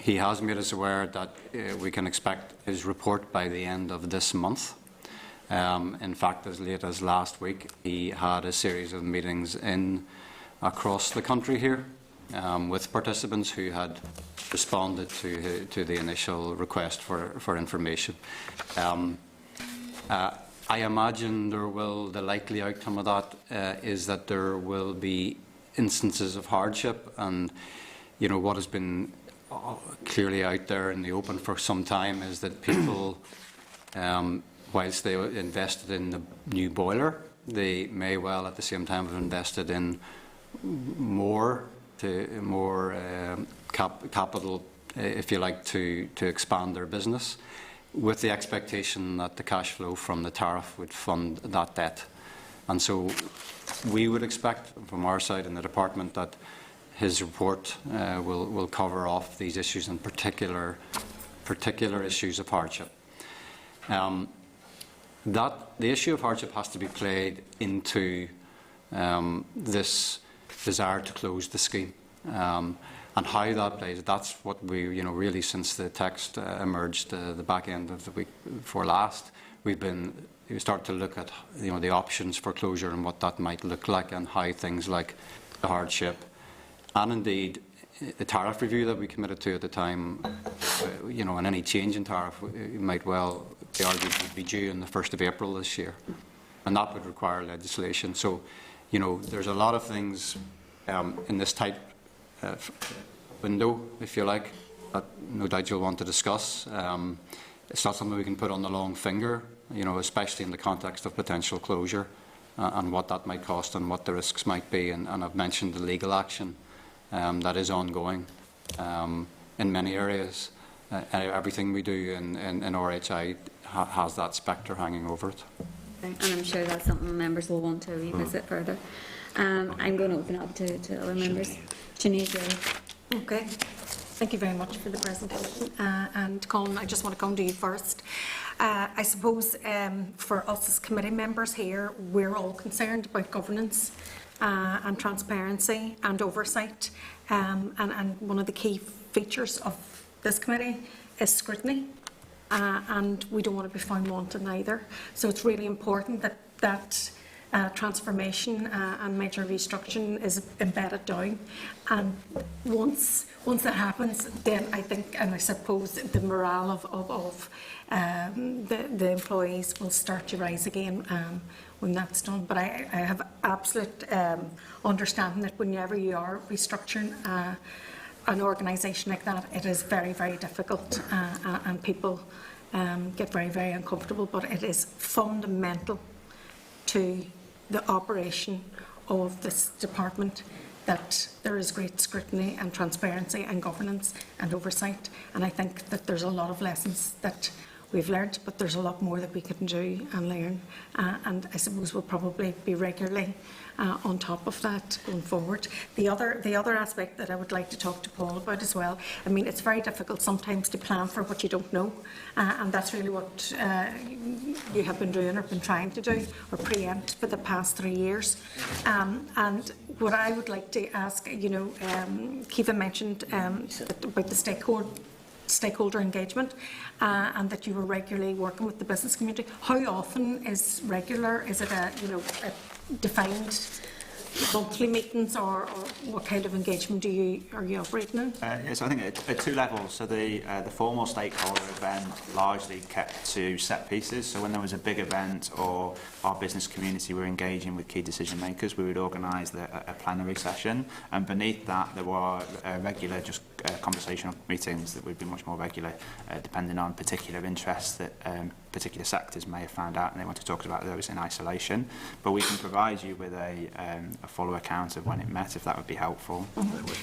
He has made us aware that we can expect his report by the end of this month. In fact, as late as last week, he had a series of meetings across the country here with participants who had responded to the initial request for information. I imagine the likely outcome of that is that there will be instances of hardship, and what has been clearly out there in the open for some time is that people, whilst they invested in the new boiler, they may well at the same time have invested in more capital, if you like, to expand their business, with the expectation that the cash flow from the tariff would fund that debt. And so we would expect from our side in the department that his report will cover off these issues, in particular issues of hardship. The issue of hardship has to be played into this desire to close the scheme. And how that plays, that's what we, really since the text emerged the back end of the week before last, we start to look at, the options for closure and what that might look like, and how things like the hardship and indeed the tariff review that we committed to at the time, and any change in tariff might well be argued would be due on the 1st of April this year, and that would require legislation. So, there's a lot of things in this tight window, if you like, that no doubt you'll want to discuss. It's not something we can put on the long finger, especially in the context of potential closure and what that might cost and what the risks might be. And I've mentioned the legal action that is ongoing in many areas. Everything we do in RHI has that spectre hanging over it. Okay. And I'm sure that's something members will want to revisit further. I'm going to open up to other members. Sinead, okay. Thank you very much for the presentation. And Colin, I just want to come to you first. I suppose for us as committee members here, we're all concerned about governance and transparency and oversight. And one of the key features of this committee is scrutiny. And we don't want to be found wanting either. So it's really important that transformation and major restructuring is embedded down. And once that happens, then I think, and I suppose, the morale of the employees will start to rise again when that's done. But I have absolute understanding that whenever you are restructuring an organisation like that, it is very, very difficult and people get very, very uncomfortable. But it is fundamental to the operation of this department that there is great scrutiny and transparency and governance and oversight. And I think that there's a lot of lessons that we've learned, but there's a lot more that we can do and learn. And I suppose we'll probably be regularly on top of that going forward. The other aspect that I would like to talk to Paul about as well, I mean, it's very difficult sometimes to plan for what you don't know, and that's really what you have been doing or been trying to do, or preempt for the past 3 years. And what I would like to ask, you know, Kiva mentioned about the stakeholder engagement and that you were regularly working with the business community. How often is regular? Is it a defined monthly meetings, or what kind of engagement are you operating in? Yes, I think at two levels. So the formal stakeholder event largely kept to set pieces. So when there was a big event or our business community were engaging with key decision makers, we would organise a plenary session, and beneath that there were regular conversational meetings that would be much more regular, depending on particular interests that particular sectors may have found out and they want to talk about those in isolation. But we can provide you with a fuller account of when it met, if that would be helpful.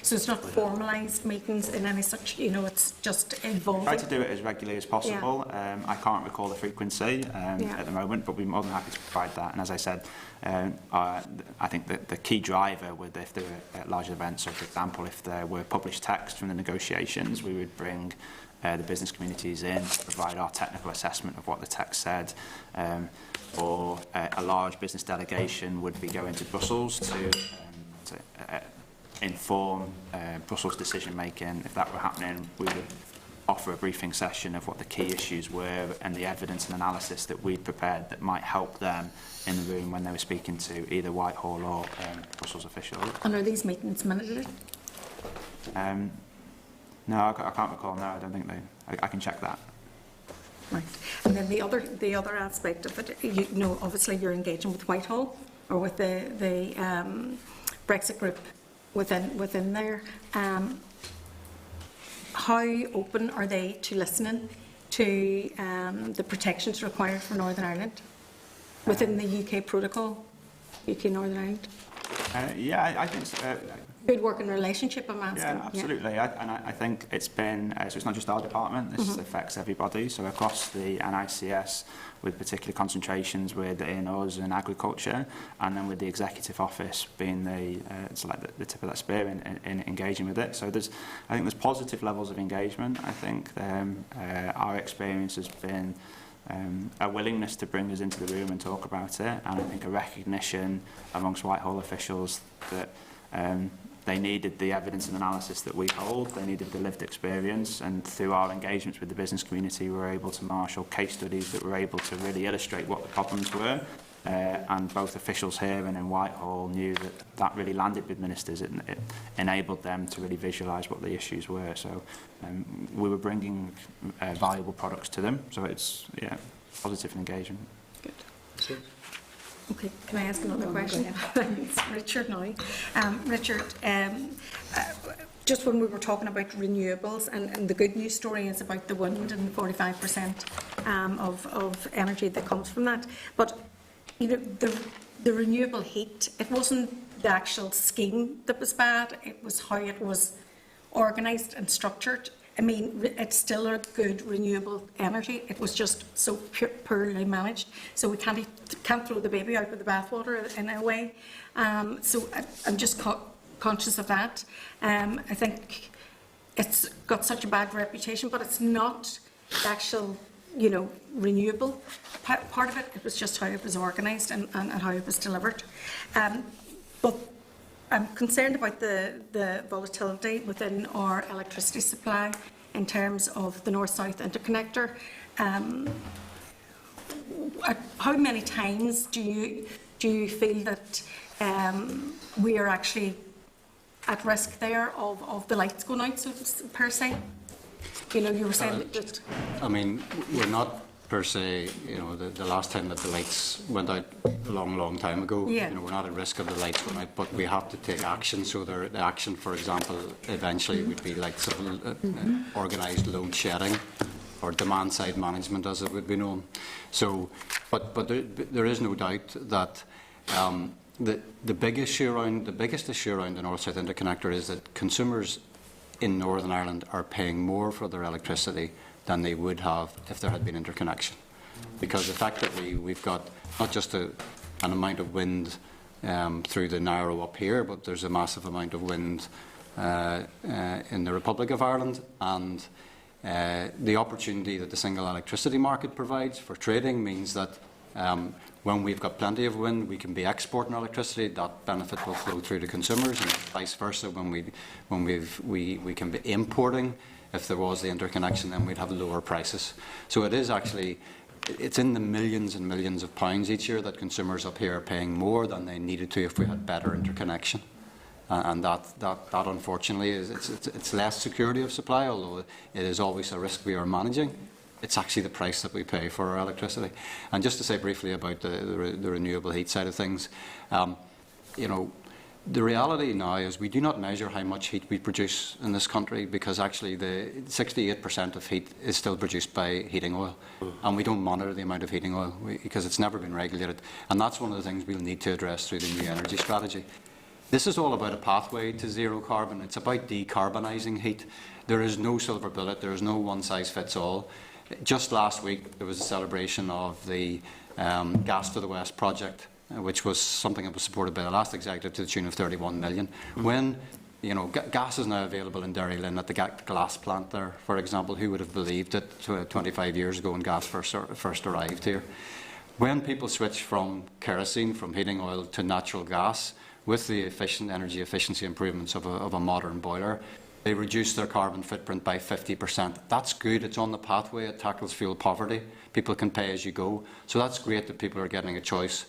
So it's not formalised meetings in any such, you know, it's just involving? Try to do it as regularly as possible. Yeah. I can't recall the frequency at the moment, but we're more than happy to provide that. And as I said, I think that the key driver with if there were larger events, so for example, if there were published text from the negotiations, we would bring the business communities in, provide our technical assessment of what the text said, or a large business delegation would be going to Brussels to inform Brussels decision making. If that were happening, we would offer a briefing session of what the key issues were and the evidence and analysis that we'd prepared that might help them in the room when they were speaking to either Whitehall or Brussels officials. And are these meetings minuted? No, I can't recall. No, I don't think they. I can check that. Right. And then the other aspect of it, you know, obviously you're engaging with Whitehall or with the Brexit group within there. How open are they to listening to the protections required for Northern Ireland within the UK protocol, UK Northern Ireland? Yeah, I think so. Good working relationship, I'm asking. Yeah, absolutely. Yeah. I think it's been, so it's not just our department, this affects everybody. So across the NICS, with particular concentrations within us and agriculture, and then with the executive office being it's like the tip of that spear in engaging with it. So I think there's positive levels of engagement. I think our experience has been a willingness to bring us into the room and talk about it, and I think a recognition amongst Whitehall officials that they needed the evidence and analysis that we hold, they needed the lived experience, and through our engagements with the business community we were able to marshal case studies that were able to really illustrate what the problems were, and both officials here and in Whitehall knew that really landed with ministers. It enabled them to really visualise what the issues were, so we were bringing valuable products to them, so it's positive engagement. Good. Okay, can I ask another question? It's Richard now. Richard, just when we were talking about renewables, and the good news story is about the wind and 45% of energy that comes from that. But you know, the renewable heat, it wasn't the actual scheme that was bad, it was how it was organised and structured. I mean, it's still a good renewable energy. It was just so poorly managed. So we can't throw the baby out with the bathwater in a way. So I'm just conscious of that. I think it's got such a bad reputation, but it's not the actual, renewable part of it. It was just how it was organised and how it was delivered. But I'm concerned about the volatility within our electricity supply in terms of the north-south interconnector. How many times do you feel that we are actually at risk there of the lights going out, so per se? You were saying that... I mean, we're not per se, the last time that the lights went out a long time ago, Yeah. we're not at risk of the lights going out, but we have to take action. So the action, for example, eventually would be like organised load shedding or demand side management, as it would be known. So, but there is no doubt that the biggest issue around the North-South Interconnector is that consumers in Northern Ireland are paying more for their electricity than they would have if there had been interconnection. Because effectively we've got not just an amount of wind through the Narrow up here, but there's a massive amount of wind in the Republic of Ireland, and the opportunity that the single electricity market provides for trading means that when we've got plenty of wind, we can be exporting electricity. That benefit will flow through to consumers, and vice versa. When we can be importing, if there was the interconnection, then we'd have lower prices. So it is actually, it's in the millions and millions of pounds each year that consumers up here are paying more than they needed to if we had better interconnection. And that unfortunately is it's less security of supply, although it is always a risk we are managing. It's actually the price that we pay for our electricity. And just to say briefly about the renewable heat side of things, the reality now is we do not measure how much heat we produce in this country, because actually the 68% of heat is still produced by heating oil, and we don't monitor the amount of heating oil because it's never been regulated. And that's one of the things we'll need to address through the new energy strategy. This is all about a pathway to zero carbon. It's about decarbonising heat. There is no silver bullet. There is no one-size-fits-all. Just last week, there was a celebration of the Gas to the West project, which was something that was supported by the last executive to the tune of 31 million. When gas is now available in Derry Lynn at the glass plant there, for example, who would have believed it 25 years ago when gas first arrived here? When people switch from kerosene, from heating oil, to natural gas, with the energy efficiency improvements of a modern boiler, they reduce their carbon footprint by 50%. That's good. It's on the pathway. It tackles fuel poverty. People can pay as you go. So that's great that people are getting a choice.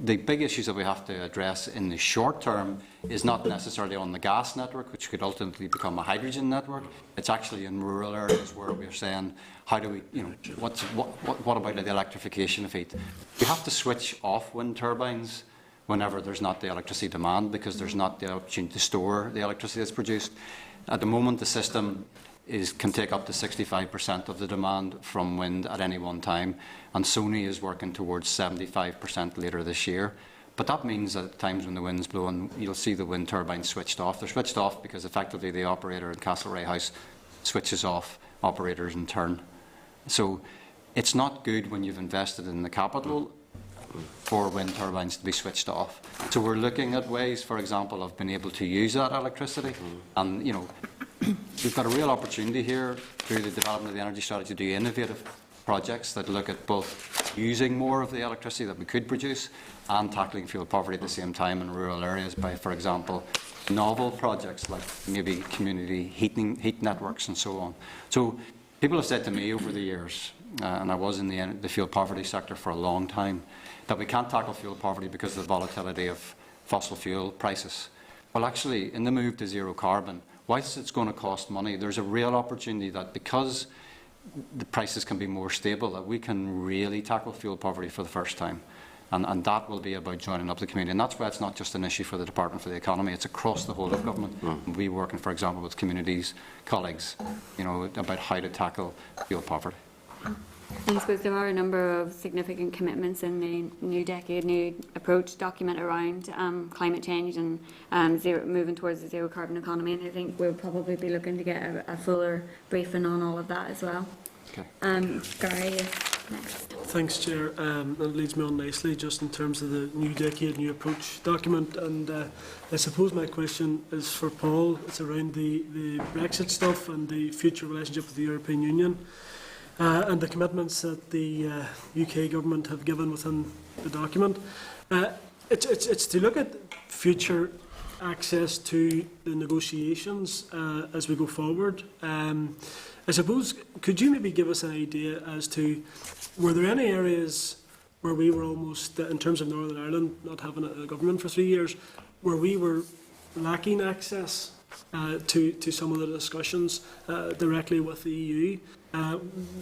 The big issues that we have to address in the short term is not necessarily on the gas network, which could ultimately become a hydrogen network. It's actually in rural areas where we're saying, how do we, what about the electrification of heat? We have to switch off wind turbines whenever there's not the electricity demand, because there's not the opportunity to store the electricity that's produced. At the moment, the system can take up to 65% of the demand from wind at any one time, and Sony is working towards 75% later this year. But that means that at times when the wind's blowing, you'll see the wind turbines switched off. They're switched off because effectively the operator in Castlereagh House switches off operators in turn. So it's not good when you've invested in the capital for wind turbines to be switched off. So we're looking at ways, for example, of being able to use that electricity. And, we've got a real opportunity here through the development of the energy strategy to do innovative projects that look at both using more of the electricity that we could produce and tackling fuel poverty at the same time in rural areas by, for example, novel projects like maybe community heat networks and so on. So people have said to me over the years, and I was in the fuel poverty sector for a long time, that we can't tackle fuel poverty because of the volatility of fossil fuel prices. Well, actually, in the move to zero carbon, whilst it's going to cost money, there's a real opportunity that because the prices can be more stable, that we can really tackle fuel poverty for the first time. And that will be about joining up the community. And that's why it's not just an issue for the Department for the Economy, it's across the whole of government. We're working, for example, with communities, colleagues, about how to tackle fuel poverty. I suppose there are a number of significant commitments in the New Decade, New Approach document around climate change and moving towards a zero carbon economy, and I think we'll probably be looking to get a fuller briefing on all of that as well. Okay. Gary, next. Thanks, Chair. That leads me on nicely just in terms of the New Decade, New Approach document. And I suppose my question is for Paul. It's around the Brexit stuff and the future relationship with the European Union and the commitments that the UK government have given within the document. It's to look at future access to the negotiations as we go forward. I suppose, could you maybe give us an idea as to, were there any areas where we were almost, in terms of Northern Ireland, not having a government for 3 years, where we were lacking access to some of the discussions directly with the EU?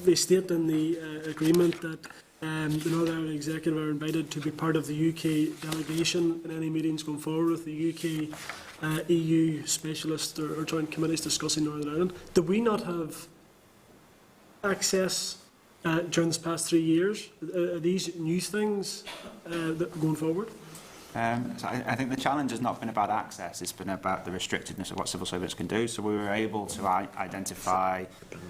They state in the agreement that the Northern Ireland Executive are invited to be part of the UK delegation in any meetings going forward with the UK EU specialists or joint committees discussing Northern Ireland. Did we not have access during this past 3 years? Are these new things going forward? So I think the challenge has not been about access, it's been about the restrictedness of what civil servants can do. So we were able to identify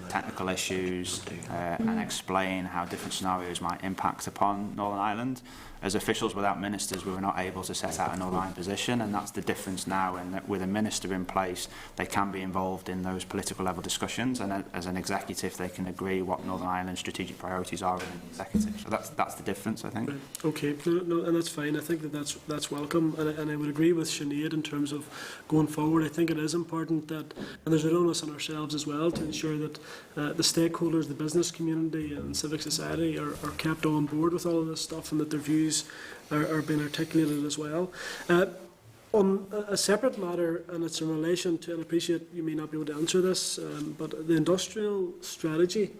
technical issues and explain how different scenarios might impact upon Northern Ireland. As officials without ministers, we were not able to set out a Northern Ireland position, and that's the difference now, in that with a minister in place, they can be involved in those political level discussions, and as an executive, they can agree what Northern Ireland's strategic priorities are in an executive. So that's the difference, I think. Okay, no, and that's fine. I think that's welcome, and I would agree with Sinead in terms of going forward. I think it is important that, and there's an onus on ourselves as well, to ensure that the stakeholders, the business community and civic society are kept on board with all of this stuff, and that their views are being articulated as well. On a separate matter, and it's in relation to, and I appreciate you may not be able to answer this, but the industrial strategy,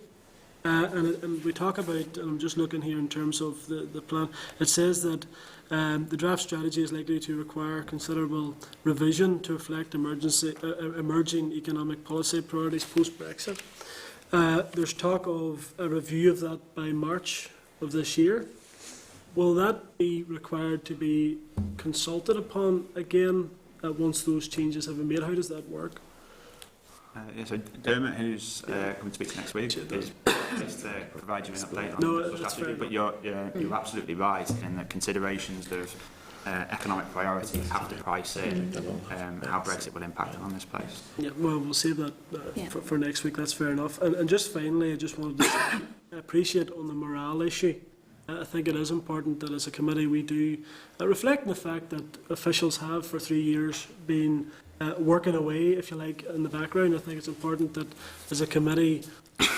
and we talk about, and I'm just looking here in terms of the plan, it says that the draft strategy is likely to require considerable revision to reflect emerging economic policy priorities post-Brexit. There's talk of a review of that by March of this year. Will that be required to be consulted upon again once those changes have been made? How does that work? So Dermot, who's coming to speak next week, is pleased to provide you an update on No, the that's strategy. fair. But you're absolutely right in the considerations of economic priorities have to price in how Brexit will impact on this place. Yeah, well, we'll save that for next week. That's fair enough. And just finally, I just wanted to say, I appreciate on the morale issue. I think it is important that as a committee we do reflect on the fact that officials have for 3 years been working away, if you like, in the background. I think it's important that as a committee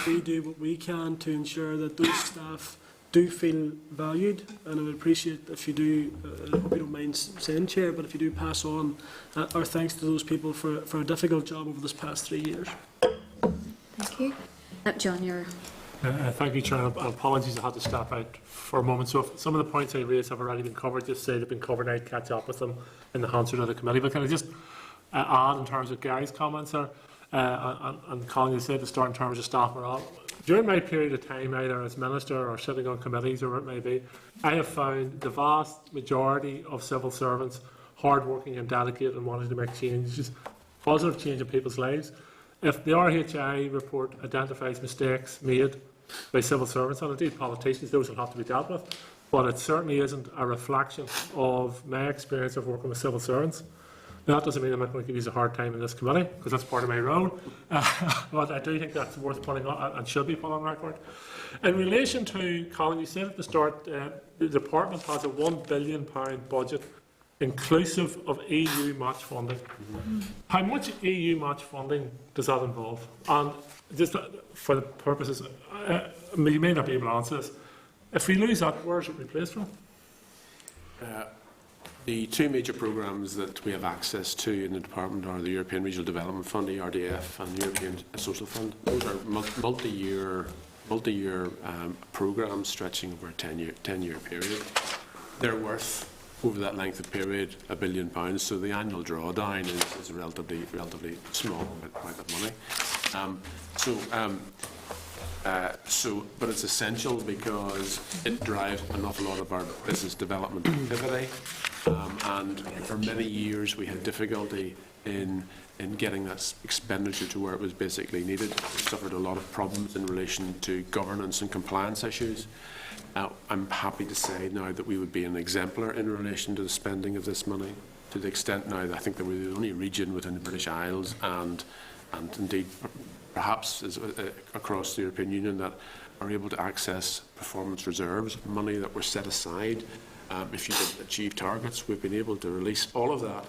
we do what we can to ensure that those staff do feel valued, and I would appreciate if you do, I hope you don't mind saying, Chair, but if you do pass on our thanks to those people for a difficult job over this past 3 years. Thank you. John, you're... Thank you, Chair. Apologies, I had to step out for a moment. So if some of the points I raised have already been covered, just say they've been covered, I'd catch up with them in the answer to the committee. But can I just add in terms of Gary's comments there, and Colin, you said to start in terms of staff morale. During my period of time, either as Minister or sitting on committees or whatever it may be, I have found the vast majority of civil servants hard-working and dedicated and wanting to make changes, positive change in people's lives. If the RHI report identifies mistakes made by civil servants, and indeed politicians, those will have to be dealt with, but it certainly isn't a reflection of my experience of working with civil servants. Now, that doesn't mean I'm not going to give you a hard time in this committee, because that's part of my role, but I do think that's worth putting on and should be put on record. In relation to, Colin, you said at the start, the Department has a £1 billion budget inclusive of EU match funding. How much EU match funding does that involve? And just for the purposes, you may not be able to answer this, if we lose that, where is it replaced from? The two major programmes that we have access to in the department are the European Regional Development Fund, ERDF, and the European Social Fund. Those are multi-year programmes stretching over a 10-year period. They're worth, over that length of period, £1 billion. So the annual drawdown is a relatively small amount of money. But it's essential because it drives an awful lot of our business development activity. and for many years we had difficulty in getting that expenditure to where it was basically needed. We suffered a lot of problems in relation to governance and compliance issues. I'm happy to say now that we would be an exemplar in relation to the spending of this money, to the extent now that I think that we're the only region within the British Isles and indeed perhaps across the European Union that are able to access performance reserves, money that were set aside. If you didn't achieve targets, we've been able to release all of that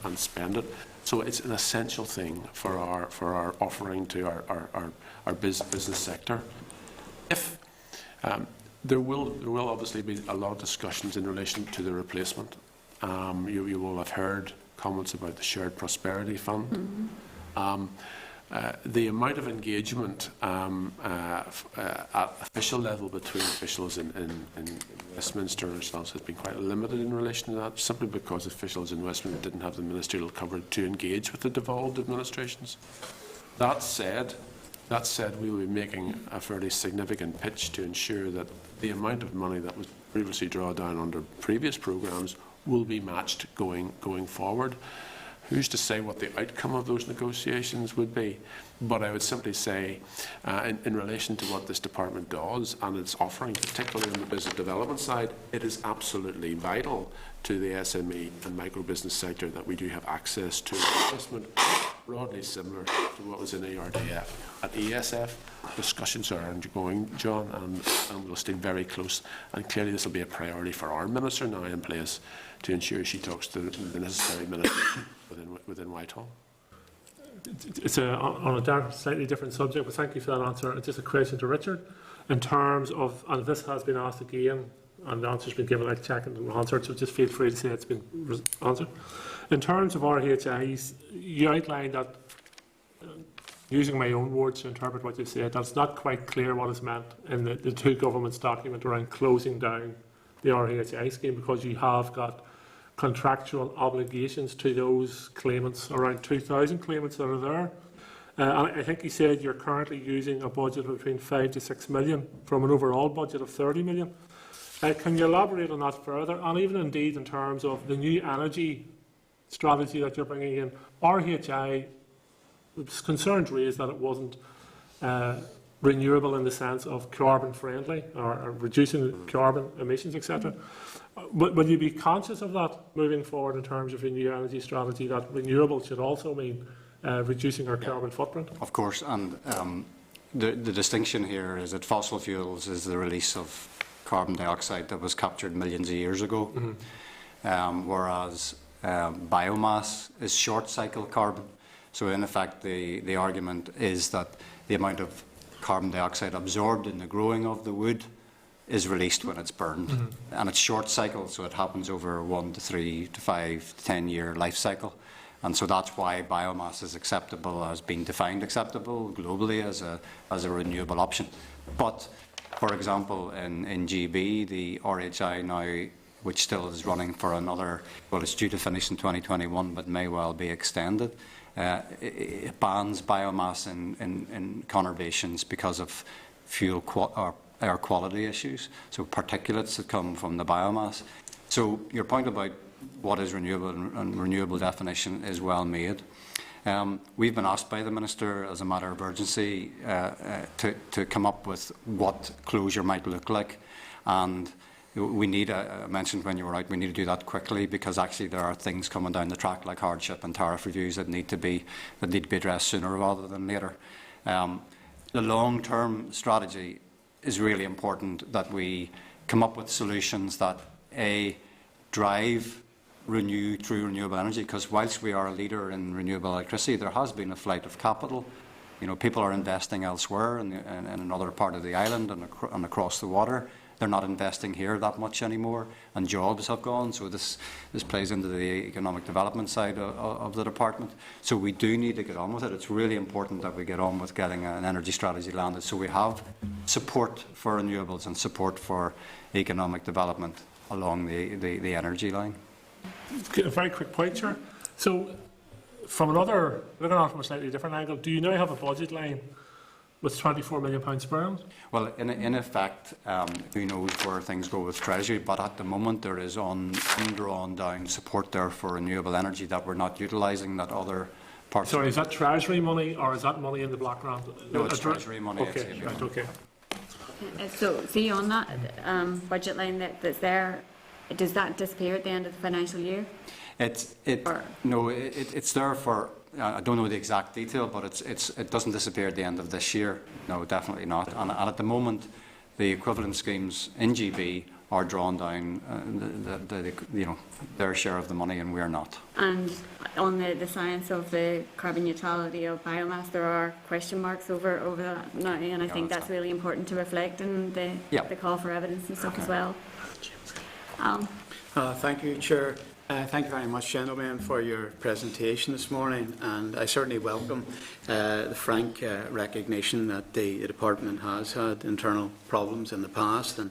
and spend it. So it's an essential thing for our offering to our business sector. If there will obviously be a lot of discussions in relation to the replacement. You will have heard comments about the Shared Prosperity Fund. The amount of engagement at official level between officials in Westminster and ourselves has been quite limited in relation to that, simply because officials in Westminster didn't have the ministerial coverage to engage with the devolved administrations. That said, we will be making a fairly significant pitch to ensure that the amount of money that was previously drawn down under previous programmes will be matched going forward. Who's to say what the outcome of those negotiations would be? But I would simply say, in relation to what this department does and its offering, particularly on the business development side, it is absolutely vital to the SME and micro business sector that we do have access to investment broadly similar to what was in ERDF. At ESF, discussions are ongoing, John, and we'll stay very close. And clearly this will be a priority for our Minister now in place to ensure she talks to the necessary ministers within Whitehall. It's on a slightly different subject, but thank you for that answer. Just a question to Richard. In terms of, and this has been asked again, and the answer's been given, I've checked and answered, so just feel free to say it's been answered. In terms of RHIs, you outlined that, using my own words to interpret what you said, that's not quite clear what is meant in the two governments' document around closing down the RHI scheme, because you have got contractual obligations to those claimants, around 2,000 claimants that are there. And I think you said you're currently using a budget of between 5 to 6 million from an overall budget of 30 million. Can you elaborate on that further? And even indeed in terms of the new energy strategy that you're bringing in, RHI, concerns raised that it wasn't renewable in the sense of carbon friendly or reducing carbon emissions, etc. Will you be conscious of that moving forward in terms of a new energy strategy, that renewable should also mean reducing our carbon footprint? Of course, and the distinction here is that fossil fuels is the release of carbon dioxide that was captured millions of years ago, whereas biomass is short cycle carbon. So in effect the argument is that the amount of carbon dioxide absorbed in the growing of the wood is released when it's burned. And it's short cycle, so it happens over 1 to 3 to 5 to 10 year life cycle. And so that's why biomass is acceptable, has been defined acceptable globally as a renewable option. But for example, in GB, the RHI now, which still is running for another, well, it's due to finish in 2021, but may well be extended. It bans biomass in conurbations because of fuel or air quality issues, so particulates that come from the biomass. So your point about what is renewable and renewable definition is well made. We've been asked by the Minister as a matter of urgency to come up with what closure might look like, and we need, I mentioned when you were out, we need to do that quickly, because actually there are things coming down the track like hardship and tariff reviews that need to be addressed sooner rather than later. The long-term strategy is really important, that we come up with solutions that drive true renewable energy, because whilst we are a leader in renewable electricity, there has been a flight of capital. You know, people are investing elsewhere in another part of the island and across the water. They're not investing here that much anymore, and jobs have gone. So this plays into the economic development side of the department. So we do need to get on with it. It's really important that we get on with getting an energy strategy landed, so we have support for renewables and support for economic development along the energy line. A very quick point, Chair. So from looking at it from a slightly different angle, do you now have a budget line with £24 million spare? Well, in effect, who knows where things go with Treasury, but at the moment there is undrawn down support there for renewable energy that we're not utilising, that other parts... Sorry, is that Treasury money or is that money in the black grant? No, it's Treasury money. Okay, right, okay. So, see on that budget line that's there, does that disappear at the end of the financial year? It's there for... I don't know the exact detail, but it doesn't disappear at the end of this year. No, definitely not. And at the moment, the equivalent schemes in GB are drawn down their share of the money, and we're not. And on the science of the carbon neutrality of biomass, there are question marks over that now, and I think that's really important to reflect in the call for evidence and stuff as well. Thank you, Chair. Thank you very much, gentlemen, for your presentation this morning, and I certainly welcome the frank recognition that the Department has had internal problems in the past, and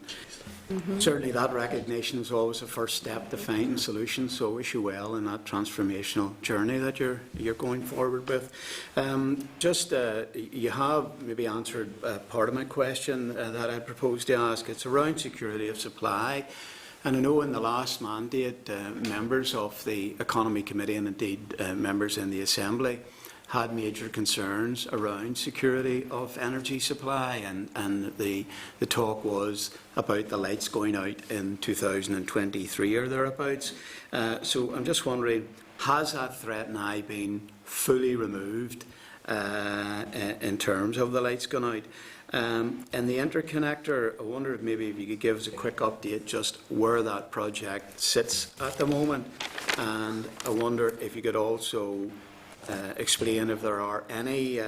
certainly that recognition is always a first step to finding solutions, so I wish you well in that transformational journey that you're going forward with. You have maybe answered part of my question that I proposed to ask. It's around security of supply. And I know in the last mandate, members of the Economy Committee and indeed members in the Assembly had major concerns around security of energy supply, and the talk was about the lights going out in 2023 or thereabouts. So I'm just wondering, has that threat now been fully removed in terms of the lights going out? And the interconnector, I wonder if maybe you could give us a quick update just where that project sits at the moment. And I wonder if you could also explain if there are any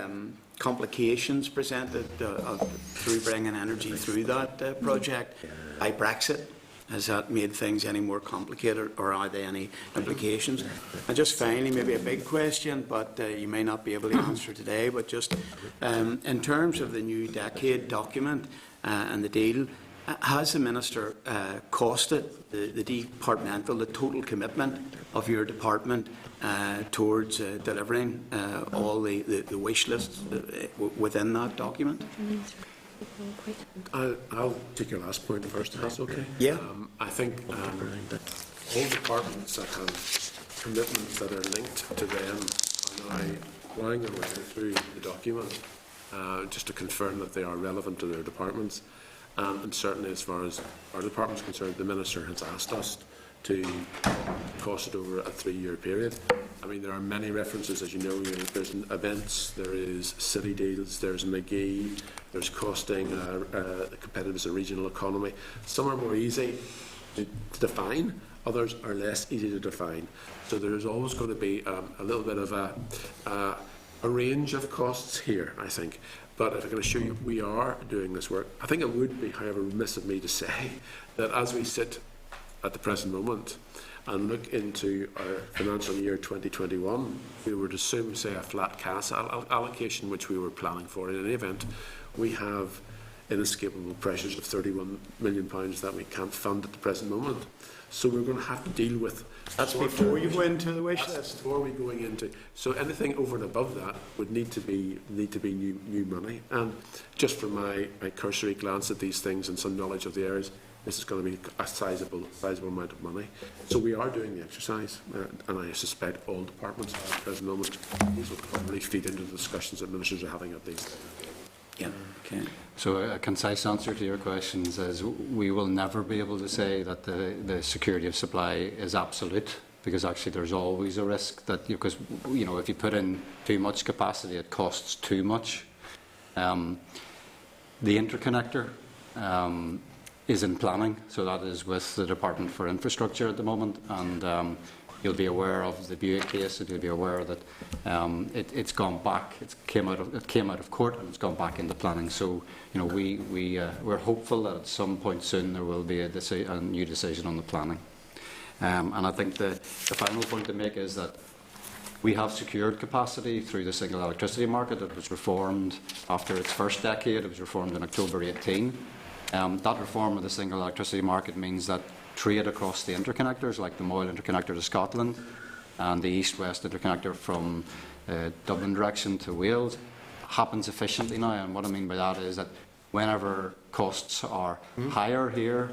complications presented through bringing energy through that project by Brexit. Has that made things any more complicated, or are there any implications? And just finally, maybe a big question, but you may not be able to answer today, but just in terms of the new decade document and the deal, has the Minister costed the departmental, the total commitment of your department towards delivering all the wish lists within that document? I'll take your last point first, if that's okay. Yeah. I think all departments that have commitments that are linked to them are now plying their way through the document just to confirm that they are relevant to their departments. And certainly as far as our department is concerned, the Minister has asked us to cost it over a 3-year period. I mean, there are many references, as you know, there's events, there is city deals, there's McGee, there's costing, the competitiveness of regional economy. Some are more easy to define, others are less easy to define. So there's always going to be a little bit of a range of costs here, I think. But if I can assure you, we are doing this work. I think it would be, however, remiss of me to say that as we sit at the present moment and look into our financial year 2021, we would assume, say, a flat cash allocation, which we were planning for. In any event, we have inescapable pressures of £31 million that we can't fund at the present moment. So we're going to have to deal with. That's before you go into the wish list. Before we going into. So anything over and above that would need to be new money. And just from my cursory glance at these things and some knowledge of the areas, this is going to be a sizable amount of money. So we are doing the exercise, and I suspect all departments at the present moment, these will probably feed into the discussions that ministers are having at these. Yeah. Okay. So a concise answer to your questions is we will never be able to say that the security of supply is absolute, because actually there's always a risk that, because if you put in too much capacity, it costs too much. The interconnector is in planning, so that is with the Department for Infrastructure at the moment, and you'll be aware of the Buick case, and you'll be aware that it's gone back. It came out of court, and it's gone back into planning. So we're hopeful that at some point soon there will be a new decision on the planning. And I think the final point to make is that we have secured capacity through the single electricity market. It was reformed after its first decade. It was reformed in October 18. That reform of the single electricity market means that trade across the interconnectors, like the Moyle interconnector to Scotland and the east-west interconnector from Dublin direction to Wales, happens efficiently now, and what I mean by that is that whenever costs are higher here,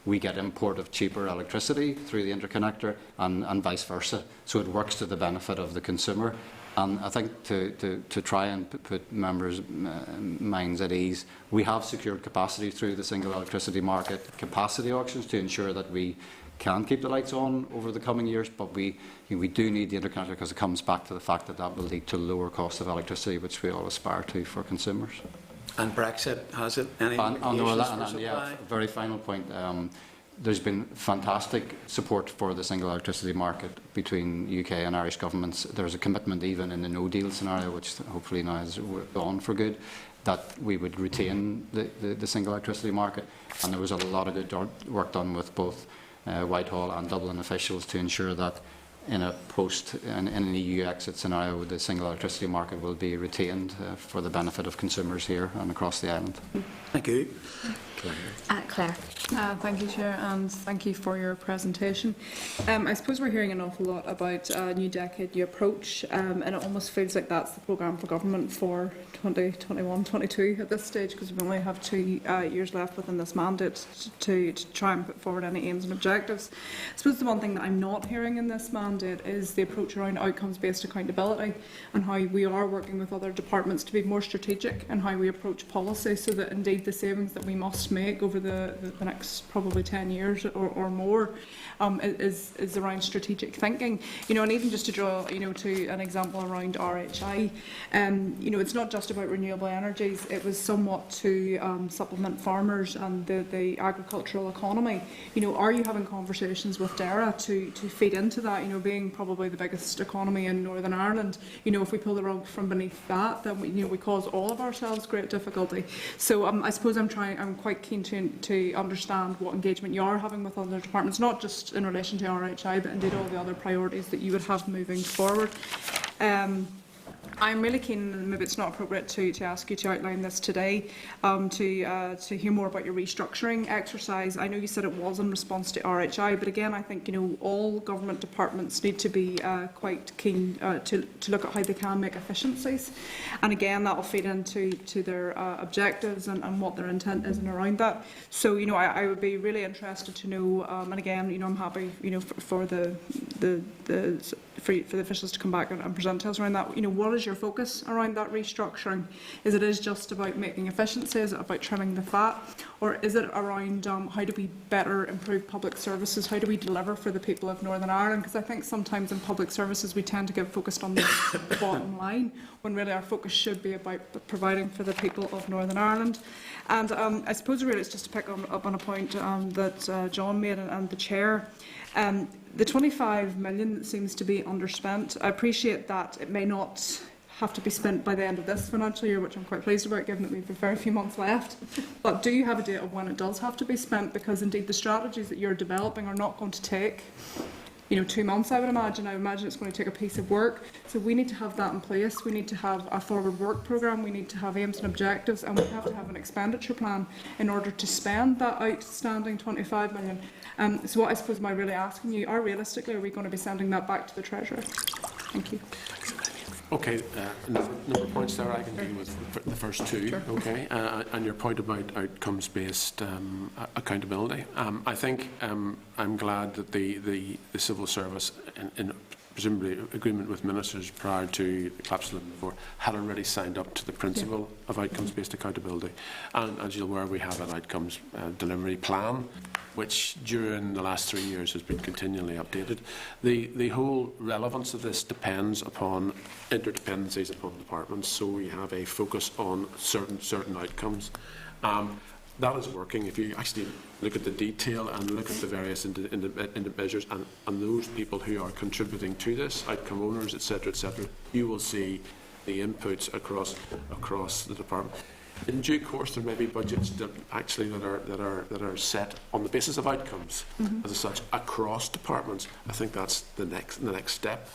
we get import of cheaper electricity through the interconnector and vice versa. So it works to the benefit of the consumer. And I think to try and put members' minds at ease, we have secured capacity through the single electricity market capacity auctions to ensure that we can keep the lights on over the coming years, but we do need the interconnector because it comes back to the fact that that will lead to lower cost of electricity, which we all aspire to for consumers. And Brexit, has it any implications for supply? Yeah, very final point. There's been fantastic support for the single electricity market between UK and Irish governments. There's a commitment even in the no-deal scenario, which hopefully now is gone for good, that we would retain the single electricity market. And there was a lot of good work done with both Whitehall and Dublin officials to ensure that in an EU exit scenario, the single electricity market will be retained for the benefit of consumers here and across the island. Thank you. Claire. Thank you, Chair, and thank you for your presentation. I suppose we're hearing an awful lot about a new decade, new approach, and it almost feels like that's the programme for government for 2021-22 at this stage, because we only have 2 years left within this mandate to try and put forward any aims and objectives. I suppose the one thing that I'm not hearing in this mandate is the approach around outcomes-based accountability and how we are working with other departments to be more strategic and how we approach policy, so that indeed the savings that we must make over the next probably 10 years or more is around strategic thinking. And even just to draw to an example around RHI, it's not just about renewable energies. It was somewhat to supplement farmers and the agricultural economy. Are you having conversations with DERA to feed into that? Being probably the biggest economy in Northern Ireland, if we pull the rug from beneath that, then we cause all of ourselves great difficulty. So I suppose I'm quite keen to understand what engagement you are having with other departments, not just in relation to RHI, but indeed all the other priorities that you would have moving forward. I'm really keen, and maybe it's not appropriate to ask you to outline this today, to hear more about your restructuring exercise. I know you said it was in response to RHI, but again, I think all government departments need to be quite keen to look at how they can make efficiencies, and again, that will feed into their objectives and what their intent is and around that. So I would be really interested to know, and again, I'm happy for the officials to come back and present to us around that. What is your focus around that restructuring? Is it just about making efficiency? Is it about trimming the fat? Or is it around how do we better improve public services? How do we deliver for the people of Northern Ireland? Because I think sometimes in public services we tend to get focused on the bottom line, when really our focus should be about providing for the people of Northern Ireland. And I suppose really it's just to pick up on a point that John made and the Chair. The 25 million that seems to be underspent, I appreciate that it may not have to be spent by the end of this financial year, which I'm quite pleased about, given that we have very few months left. But do you have a date of when it does have to be spent? Because indeed the strategies that you're developing are not going to take 2 months, I would imagine. I imagine it's going to take a piece of work. So we need to have that in place. We need to have a forward work programme. We need to have aims and objectives, and we have to have an expenditure plan in order to spend that outstanding 25 million. So what I suppose I'm really asking you, realistically, are we going to be sending that back to the Treasurer? Thank you. Okay, number of points there. I can deal with the first two. Sure. Okay, and your point about outcomes-based accountability. I think I'm glad that the civil service, in presumably agreement with ministers prior to the collapse of the before, had already signed up to the principle of outcomes-based accountability. And as you're aware, we have an outcomes delivery plan, which during the last 3 years has been continually updated. The whole relevance of this depends upon interdependencies upon departments, so we have a focus on certain outcomes. That is working. If you actually look at the detail and look at the various measures and those people who are contributing to this, outcome owners, etc., you will see the inputs across the department. In due course, there may be budgets that actually that are set on the basis of outcomes, as such, across departments. I think that's the next step.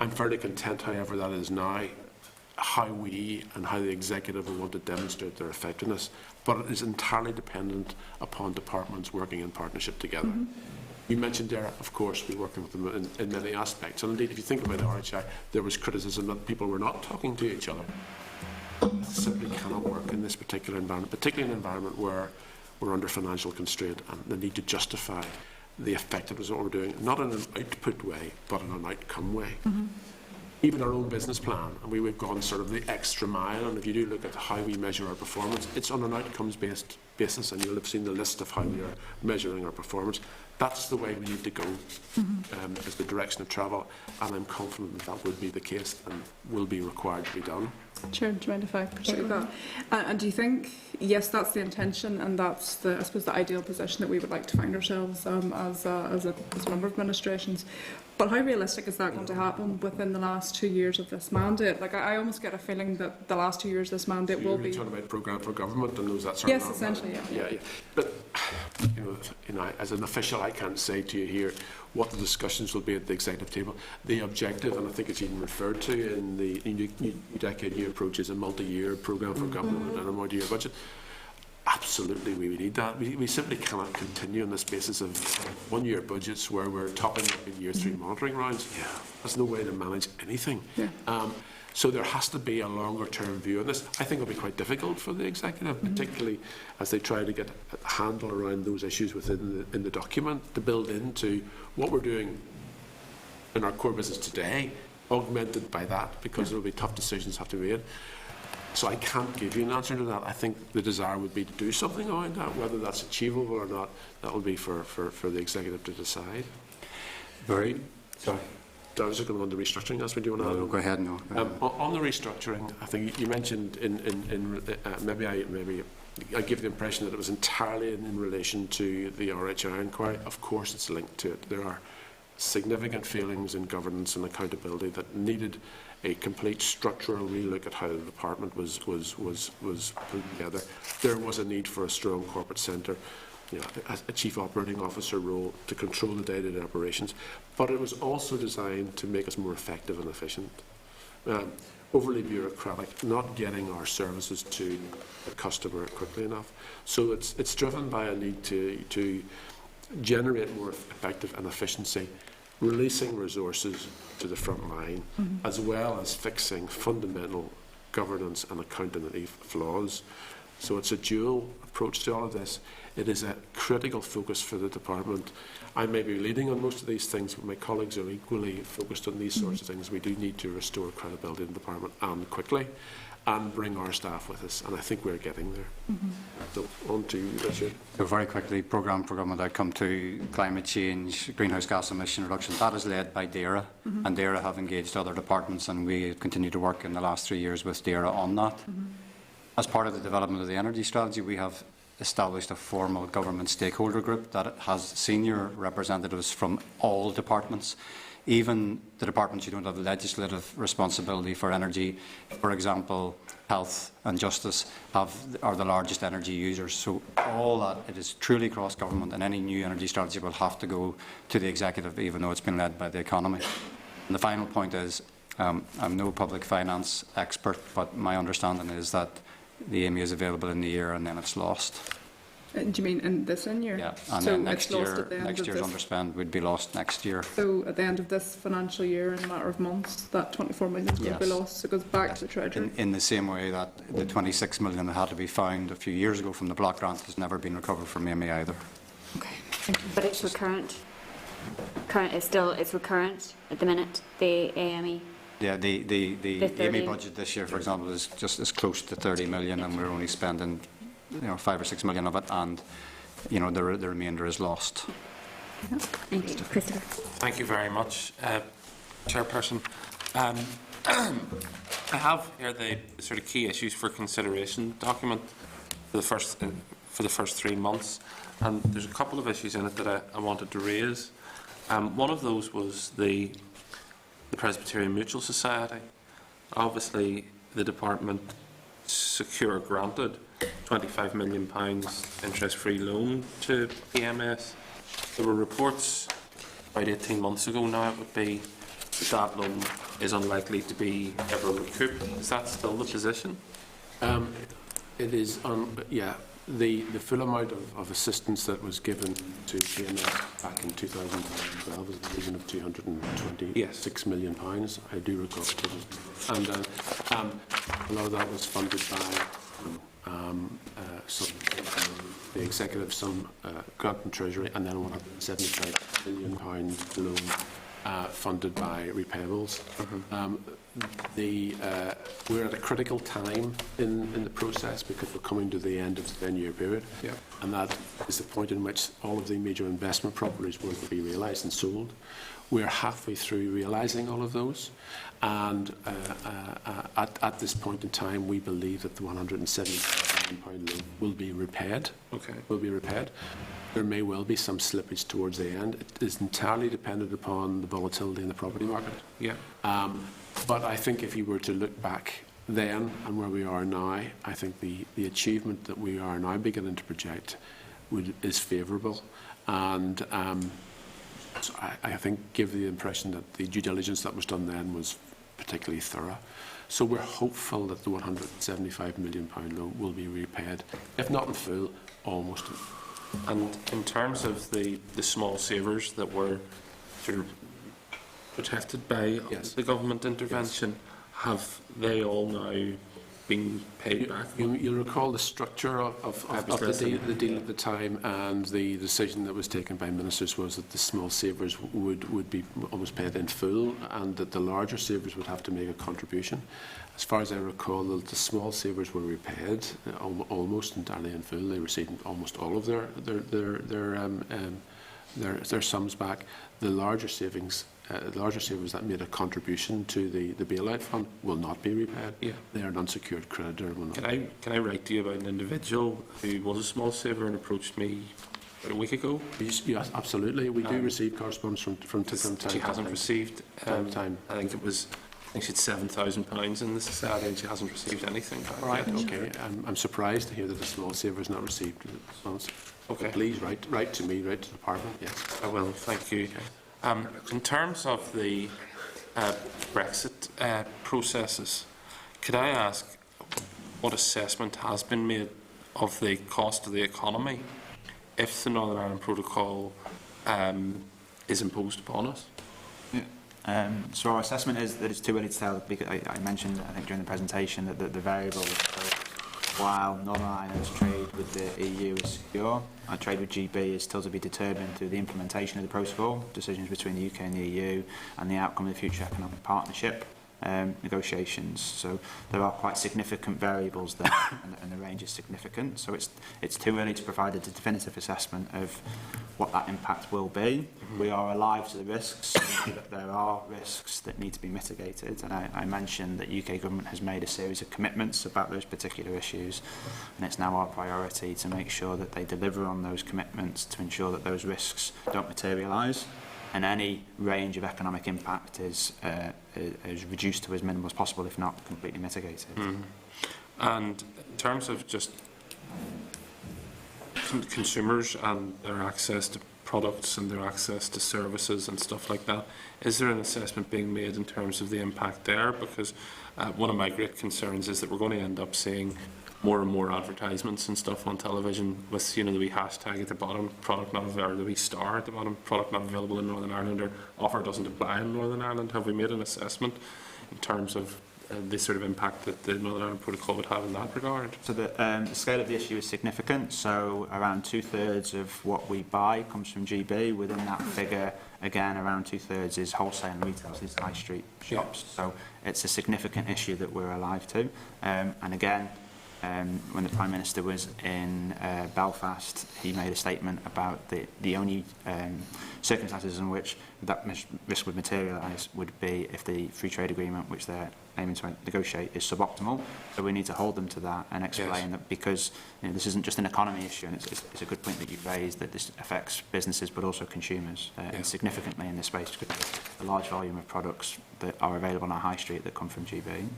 I'm fairly content, however, that is now how we and how the executive will want to demonstrate their effectiveness, but it is entirely dependent upon departments working in partnership together. You mentioned DERA, of course, we're working with them in many aspects. And indeed, if you think about the RHI, there was criticism that people were not talking to each other. It simply cannot work in this particular environment, particularly in an environment where we're under financial constraint and the need to justify the effectiveness of what we're doing, not in an output way, but in an outcome way. Even our own business plan, and we've gone sort of the extra mile, and if you do look at how we measure our performance, it's on an outcomes-based basis, and you'll have seen the list of how we are measuring our performance. That's the way we need to go, is the direction of travel, and I'm confident that that would be the case and will be required to be done. Chair, do you mind if I pursue that? And do you think, yes, that's the intention, and that's the, I suppose, the ideal position that we would like to find ourselves as a number of administrations. But how realistic is that going to happen within the last 2 years of this mandate? Like, I almost get a feeling that the last 2 years of this mandate will be. You're talking about programme for government and those that sort of. Yes, essentially, yeah. Yeah. But you know, as an official, I can't say to you here what the discussions will be at the executive table. The objective, and I think it's even referred to in the new decade year approach, is a multi-year programme for government and a multi-year budget. Absolutely, we need that. We simply cannot continue on this basis of one-year budgets where we're topping up in year 3 monitoring rounds. There's no way to manage anything. So there has to be a longer-term view on this. I think it'll be quite difficult for the executive, particularly as they try to get a handle around those issues within the document, to build into what we're doing in our core business today, augmented by that, because there will be tough decisions have to be made. So I can't give you an answer to that. I think the desire would be to do something around that. Whether that's achievable or not, that will be for the executive to decide. Sorry. I was just going on the restructuring. That's what you want to No, go ahead. No. On the restructuring, I think you mentioned maybe I give the impression that it was entirely in relation to the RHI inquiry. Of course, it's linked to it. There are significant failings in governance and accountability that needed a complete structural relook at how the department was put together. There was a need for a strong corporate centre, a chief operating officer role to control the day-to-day operations, but it was also designed to make us more effective and efficient. Overly bureaucratic, not getting our services to the customer quickly enough. So it's driven by a need to generate more effective and efficiency, releasing resources to the front line, as well as fixing fundamental governance and accountability flaws. So it's a dual approach to all of this. It is a critical focus for the department. I may be leading on most of these things, but my colleagues are equally focused on these sorts of things. We do need to restore credibility in the department, and quickly, and bring our staff with us, and I think we're getting there. So on to Richard. So very quickly, programme for government outcome 2, climate change, greenhouse gas emission reduction. That is led by DERA, and DERA have engaged other departments, and we continue to work in the last 3 years with DERA on that. As part of the development of the energy strategy, we have established a formal government stakeholder group that has senior representatives from all departments. Even the departments who don't have legislative responsibility for energy, for example, health and justice, are the largest energy users. So all that, it is truly cross-government, and any new energy strategy will have to go to the executive, even though it's been led by the economy. And the final point is, I'm no public finance expert, but my understanding is that the AME is available in the year and then it's lost. Do you mean in this year? Yeah, and so then next year's this underspend would be lost next year. So at the end of this financial year, in a matter of months, that 24 million is going to be lost. So it goes back to the Treasury. In the same way that the 26 million that had to be found a few years ago from the block grant has never been recovered from AME either. Okay, thank you. But it's recurrent. It's recurrent at the minute, the AME. Yeah, the AME budget this year, for example, is just as close to 30 million, and we're only spending 5 or 6 million of it, and the remainder is lost. Thank you, Christopher. Thank you very much, Chairperson. I have here the sort of key issues for consideration document for the first 3 months, and there's a couple of issues in it that I wanted to raise. One of those was the Presbyterian Mutual Society. Obviously, the department granted £25 million interest-free loan to PMS. There were reports about 18 months ago now, it would be, that loan is unlikely to be ever recouped. Is that still the position? It is, The full amount of assistance that was given to GMS back in 2012 was the region of £226 million, I do recall. And a lot of that was funded by the executive, some grant and treasury, and then £175 million loan funded by repayables. We're at a critical time in the process because we're coming to the end of the 10-year period, and that is the point in which all of the major investment properties will be realised and sold. We're halfway through realising all of those, and at this point in time, we believe that the £175 million loan will be repaid. Will be repaid. There may well be some slippage towards the end. It is entirely dependent upon the volatility in the property market. But I think if you were to look back then and where we are now, I think the achievement that we are now beginning to project is favourable, and so I think give the impression that the due diligence that was done then was particularly thorough. So we're hopeful that the £175 million loan will be repaid, if not in full, almost in full. And in terms of the small savers that were sort of protected by the government intervention, have they all now been paid back? You'll recall the structure of the deal at the time, and the decision that was taken by ministers was that the small savers would be almost paid in full, and that the larger savers would have to make a contribution. As far as I recall, the small savers were repaid almost entirely in full. They received almost all of their sums back. The larger savers that made a contribution to the bailout fund will not be repaid. They are an unsecured creditor. Can I write to you about an individual who was a small saver and approached me about a week ago? Yes, absolutely. We do receive correspondence from time to time. She hasn't received. I think she had £7,000 in the society, and she hasn't received anything back All right, yet. okay. I'm surprised to hear that the small saver has not received funds. Okay. Please write to me, write to the department. Yes, I will. Thank you. In terms of the Brexit processes, could I ask what assessment has been made of the cost of the economy if the Northern Ireland Protocol is imposed upon us? So our assessment is that it's too early to tell, because I mentioned, I think, during the presentation that the variables, while Northern Ireland's trade with the EU is secure, our trade with GB is still to be determined through the implementation of the protocol, decisions between the UK and the EU, and the outcome of the future economic partnership negotiations. So there are quite significant variables there, and the range is significant. So it's too early to provide a definitive assessment of what that impact will be. We are alive to the risks, but there are risks that need to be mitigated. And I mentioned that UK government has made a series of commitments about those particular issues, and it's now our priority to make sure that they deliver on those commitments to ensure that those risks don't materialise, and any range of economic impact is reduced to as minimal as possible, if not completely mitigated. And in terms of just consumers and their access to products and their access to services and stuff like that, is there an assessment being made in terms of the impact there? Because one of my great concerns is that we're going to end up seeing more and more advertisements and stuff on television with, you know, the wee hashtag at the bottom, product not available, or the wee star at the bottom, product not available in Northern Ireland, or offer doesn't apply in Northern Ireland. Have we made an assessment in terms of the sort of impact that the Northern Ireland Protocol would have in that regard? So the scale of the issue is significant. So around 2/3 of what we buy comes from GB. Within that figure, again, around 2/3 is wholesale and retail, so these high street shops. So it's a significant issue that we're alive to. And again, when the Prime Minister was in Belfast, he made a statement about the only circumstances in which that risk would materialise would be if the free trade agreement, which they're aiming to negotiate, is suboptimal. So we need to hold them to that and explain that, because this isn't just an economy issue, and it's a good point that you've raised, that this affects businesses but also consumers, and significantly in this space, because a large volume of products that are available on our high street that come from GB.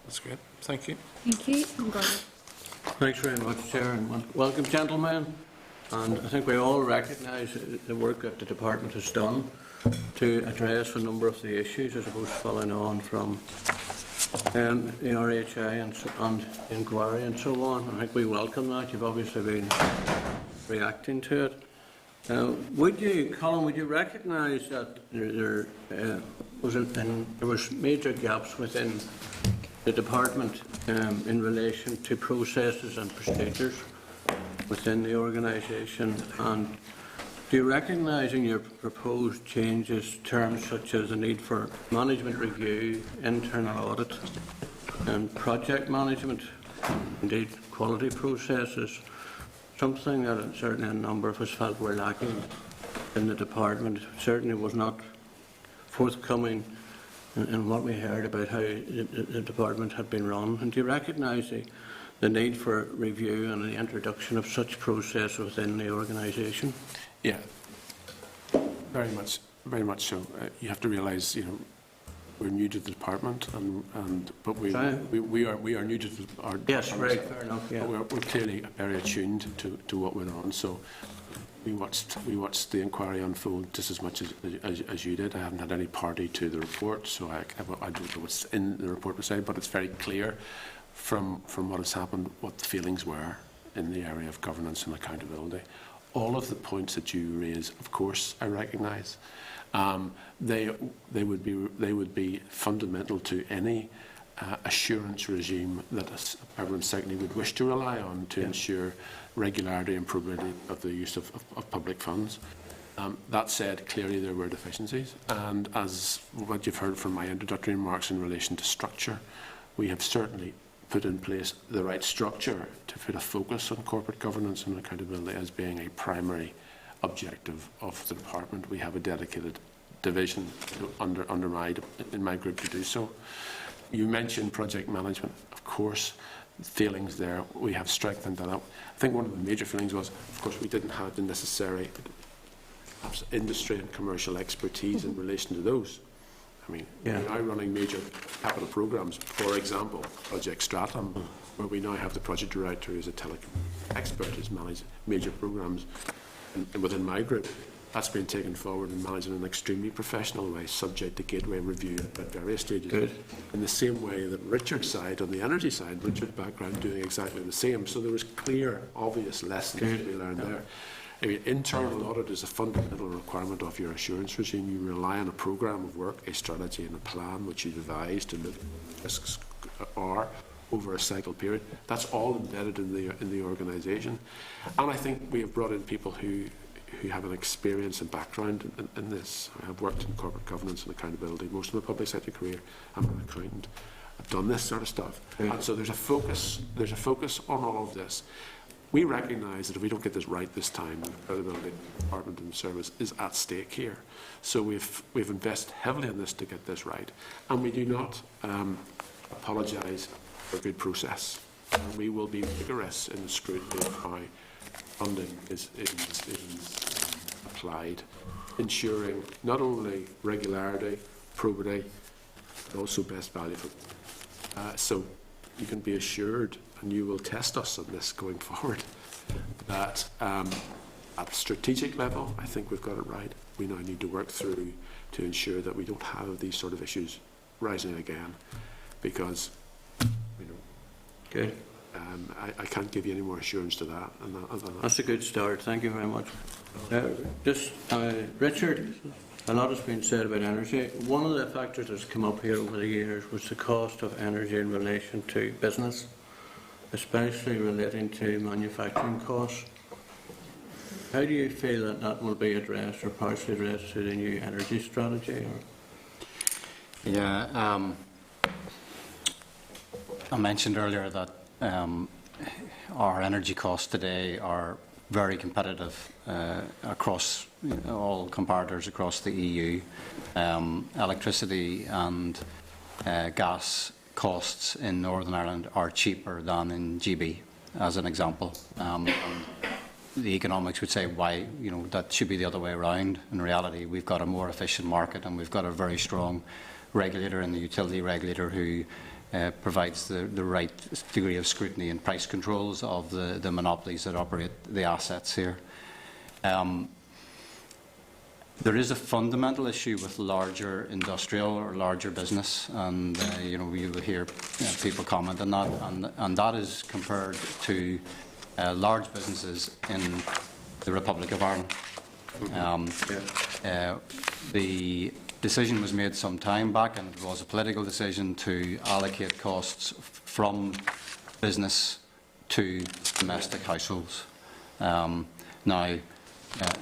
That's great. Thank you. Thank you. Thanks very much, Chair, and welcome, gentlemen. And I think we all recognise the work that the Department has done to address a number of the issues, I suppose, following on from the RHI and inquiry and so on. I think we welcome that. You've obviously been reacting to it. Colin, would you recognise that there was major gaps within the department in relation to processes and procedures within the organisation? And do you recognise in your proposed changes terms such as the need for management review, internal audit and project management, indeed quality processes, something that certainly a number of us felt were lacking in the department? Certainly was not forthcoming in what we heard about how the department had been run. And do you recognise the need for review and the introduction of such process within the organisation? Yeah, very much so. You have to realise, we're new to the department, but we are new to our department. Yes, right, fair enough. Yeah. We're clearly very attuned to what went on. So we watched the inquiry unfold just as much as you did. I haven't had any party to the report, so I don't know what's in the report per se, but it's very clear from what has happened what the feelings were in the area of governance and accountability. All of the points that you raise, of course, I recognise. They would be fundamental to any assurance regime that a permanent secretary would wish to rely on to ensure regularity and probability of the use of public funds. That said, clearly there were deficiencies, and as what you've heard from my introductory remarks in relation to structure, we have certainly put in place the right structure to put a focus on corporate governance and accountability as being a primary objective of the department. We have a dedicated division in my group to do so. You mentioned project management, of course, failings there. We have strengthened that up. I think one of the major failings was, of course, we didn't have the necessary perhaps industry and commercial expertise in relation to those. I mean, we're now running major capital programs, for example, Project Stratum, where we now have the project director who's a telecom expert who's managed major programs. And within my group, that's been taken forward and managed in an extremely professional way, subject to gateway review at various stages. Good. In the same way that Richard's side, on the energy side, Richard's background doing exactly the same. So there was clear, obvious lessons to be learned there. I mean, internal audit is a fundamental requirement of your assurance regime. You rely on a programme of work, a strategy and a plan which you devise to look at risks are over a cycle period. That's all embedded in the organisation. And I think we have brought in people who have an experience and background in this. I have worked in corporate governance and accountability most of my public sector career. I'm an accountant. I've done this sort of stuff. And so there's a focus on all of this. We recognise that if we don't get this right this time, the credibility of the department and the service is at stake here. So we've invested heavily in this to get this right, and we do not apologise for a good process. We will be vigorous in the scrutiny of how funding is applied, ensuring not only regularity, probity, but also best value for. So you can be assured, and you will test us on this going forward, that at the strategic level, I think we've got it right. We now need to work through to ensure that we don't have these sort of issues rising again, because Good. I can't give you any more assurance to that. That's a good start. Thank you very much. Richard, a lot has been said about energy. One of the factors that's come up here over the years was the cost of energy in relation to business, especially relating to manufacturing costs. How do you feel that that will be addressed or partially addressed through the new energy strategy? Yeah, I mentioned earlier that our energy costs today are very competitive across all comparators across the EU. Electricity and gas costs in Northern Ireland are cheaper than in GB, as an example. And the economics would say why that should be the other way around. In reality, we've got a more efficient market, and we've got a very strong regulator in the utility regulator who provides the right degree of scrutiny and price controls of the monopolies that operate the assets here. There is a fundamental issue with larger industrial or larger business, and you know, you will hear people comment on that, and that is compared to large businesses in the Republic of Ireland. The decision was made some time back, and it was a political decision to allocate costs from business to domestic households. Now,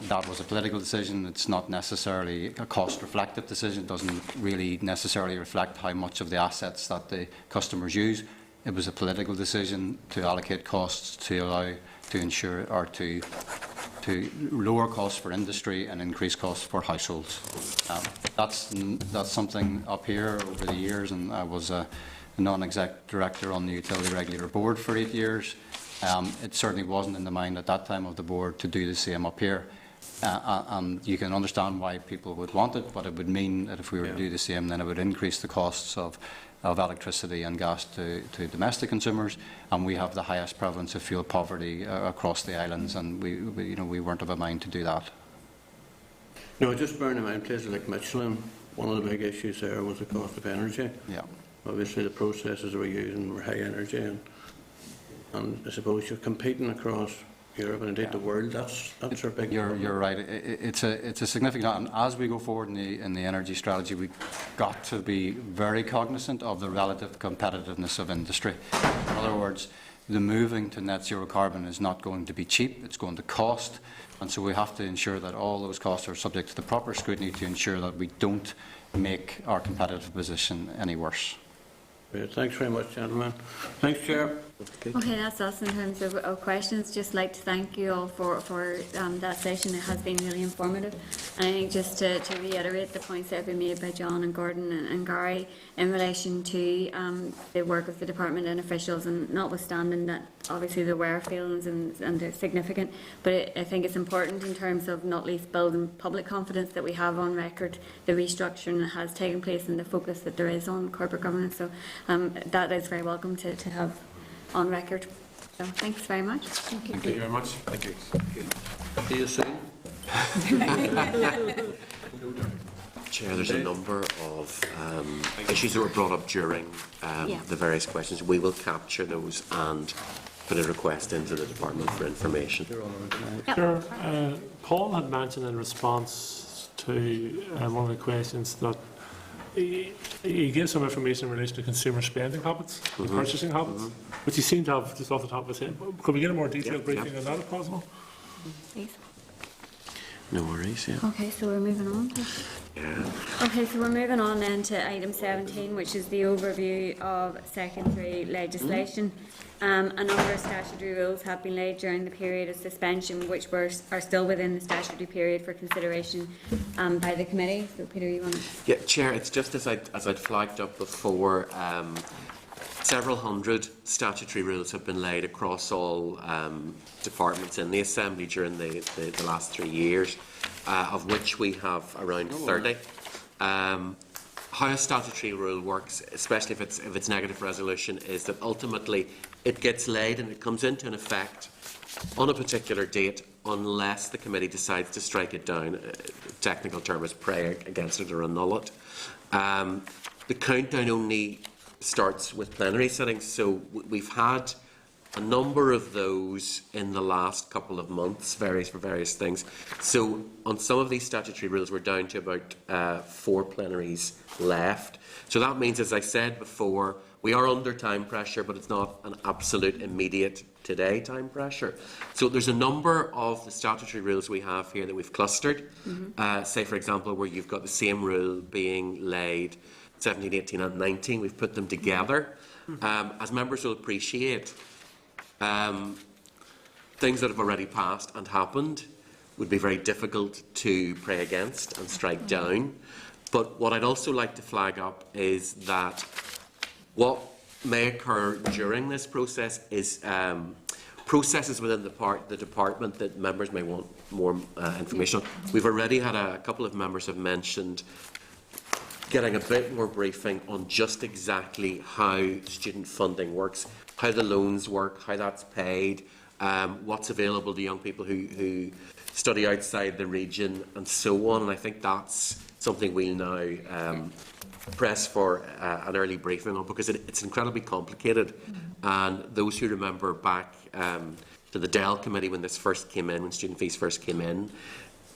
that was a political decision. It's not necessarily a cost-reflective decision. It doesn't really necessarily reflect how much of the assets that the customers use. It was a political decision to allocate costs to allow to ensure or to lower costs for industry and increase costs for households. That's something up here over the years, and I was a non-exec director on the Utility Regulator Board for 8 years. It certainly wasn't in the mind at that time of the board to do the same up here. And you can understand why people would want it, but it would mean that if we were to do the same, then it would increase the costs of electricity and gas to domestic consumers, and we have the highest prevalence of fuel poverty across the islands, and we weren't of a mind to do that. No, just bearing in mind places like Michelin, one of the big issues there was the cost of energy. Yeah. Obviously the processes we're using were high energy, and I suppose you're competing across Europe and indeed the world. That's our big problem. You're right. It's a significant, and as we go forward in the energy strategy, we've got to be very cognizant of the relative competitiveness of industry. In other words, the moving to net zero carbon is not going to be cheap. It's going to cost, and so we have to ensure that all those costs are subject to the proper scrutiny to ensure that we don't make our competitive position any worse. Great. Thanks very much, gentlemen. Thanks, Chair. Okay, that's us in terms of questions. Just like to thank you all for that session. It has been really informative. And I think just to reiterate the points that have been made by John and Gordon and Gary in relation to the work of the department and officials, and notwithstanding that obviously there were feelings and they're significant, but I think it's important in terms of not least building public confidence that we have on record the restructuring that has taken place and the focus that there is on corporate governance. So that is very welcome to have on record. So thanks very much. Thank you very much. Thank you. See you soon. Chair, there's a number of issues that were brought up during the various questions. We will capture those and put a request into the department for information. Sure. Paul had mentioned in response to one of the questions that he gave some information in relation to consumer spending habits, and purchasing habits, which he seemed to have just off the top of his head. Could we get a more detailed briefing on that if possible? Please. No worries, yeah. Okay, so we're moving on. Okay, so we're moving on then to item 17, which is the overview of secondary legislation. A number of statutory rules have been laid during the period of suspension, which are still within the statutory period for consideration by the committee. So, Peter, you want to? Yeah, Chair, it's just as I'd flagged up before, several hundred statutory rules have been laid across all departments in the Assembly during the last 3 years, of which we have around 30. How a statutory rule works, especially if it's negative resolution, is that ultimately it gets laid and it comes into an effect on a particular date unless the committee decides to strike it down. The technical term is pray against it or annul it. The countdown only starts with plenary sittings, so we've had a number of those in the last couple of months, for various things. So on some of these statutory rules, we're down to about 4 plenaries left. So that means, as I said before, we are under time pressure, but it's not an absolute immediate today time pressure. So there's a number of the statutory rules we have here that we've clustered. Say, for example, where you've got the same rule being laid 17, 18 and 19, we've put them together. As members will appreciate, things that have already passed and happened would be very difficult to pray against and strike down. But what I'd also like to flag up is that what may occur during this process is processes within the department that members may want more information on. We've already had a couple of members have mentioned getting a bit more briefing on just exactly how student funding works, how the loans work, how that's paid, what's available to young people who study outside the region and so on. And I think that's something we'll now press for an early briefing on, because it's incredibly complicated. And those who remember back to the Dell committee when this first came in, when student fees first came in,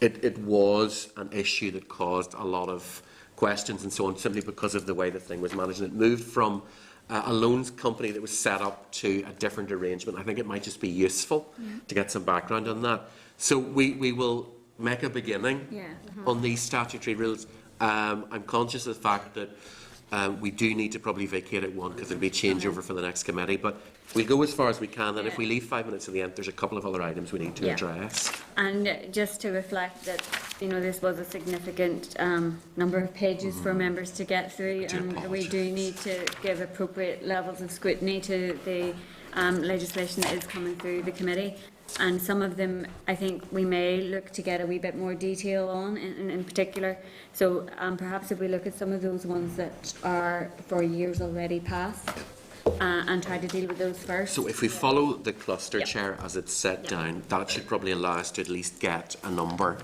it was an issue that caused a lot of questions and so on, simply because of the way the thing was managed. And it moved from a loans company that was set up to a different arrangement. I think it might just be useful to get some background on that. So we will make a beginning on these statutory rules. I'm conscious of the fact that we do need to probably vacate at one, because there'll be changeover for the next committee. But we'll go as far as we can, and if we leave 5 minutes at the end, there's a couple of other items we need to address. And just to reflect that, this was a significant number of pages for members to get through, and we do need to give appropriate levels of scrutiny to the legislation that is coming through the committee. And some of them, I think, we may look to get a wee bit more detail on in particular. So perhaps if we look at some of those ones that are for years already past, and try to deal with those first. So if we follow the cluster, Chair, as it's set down, that should probably allow us to at least get a number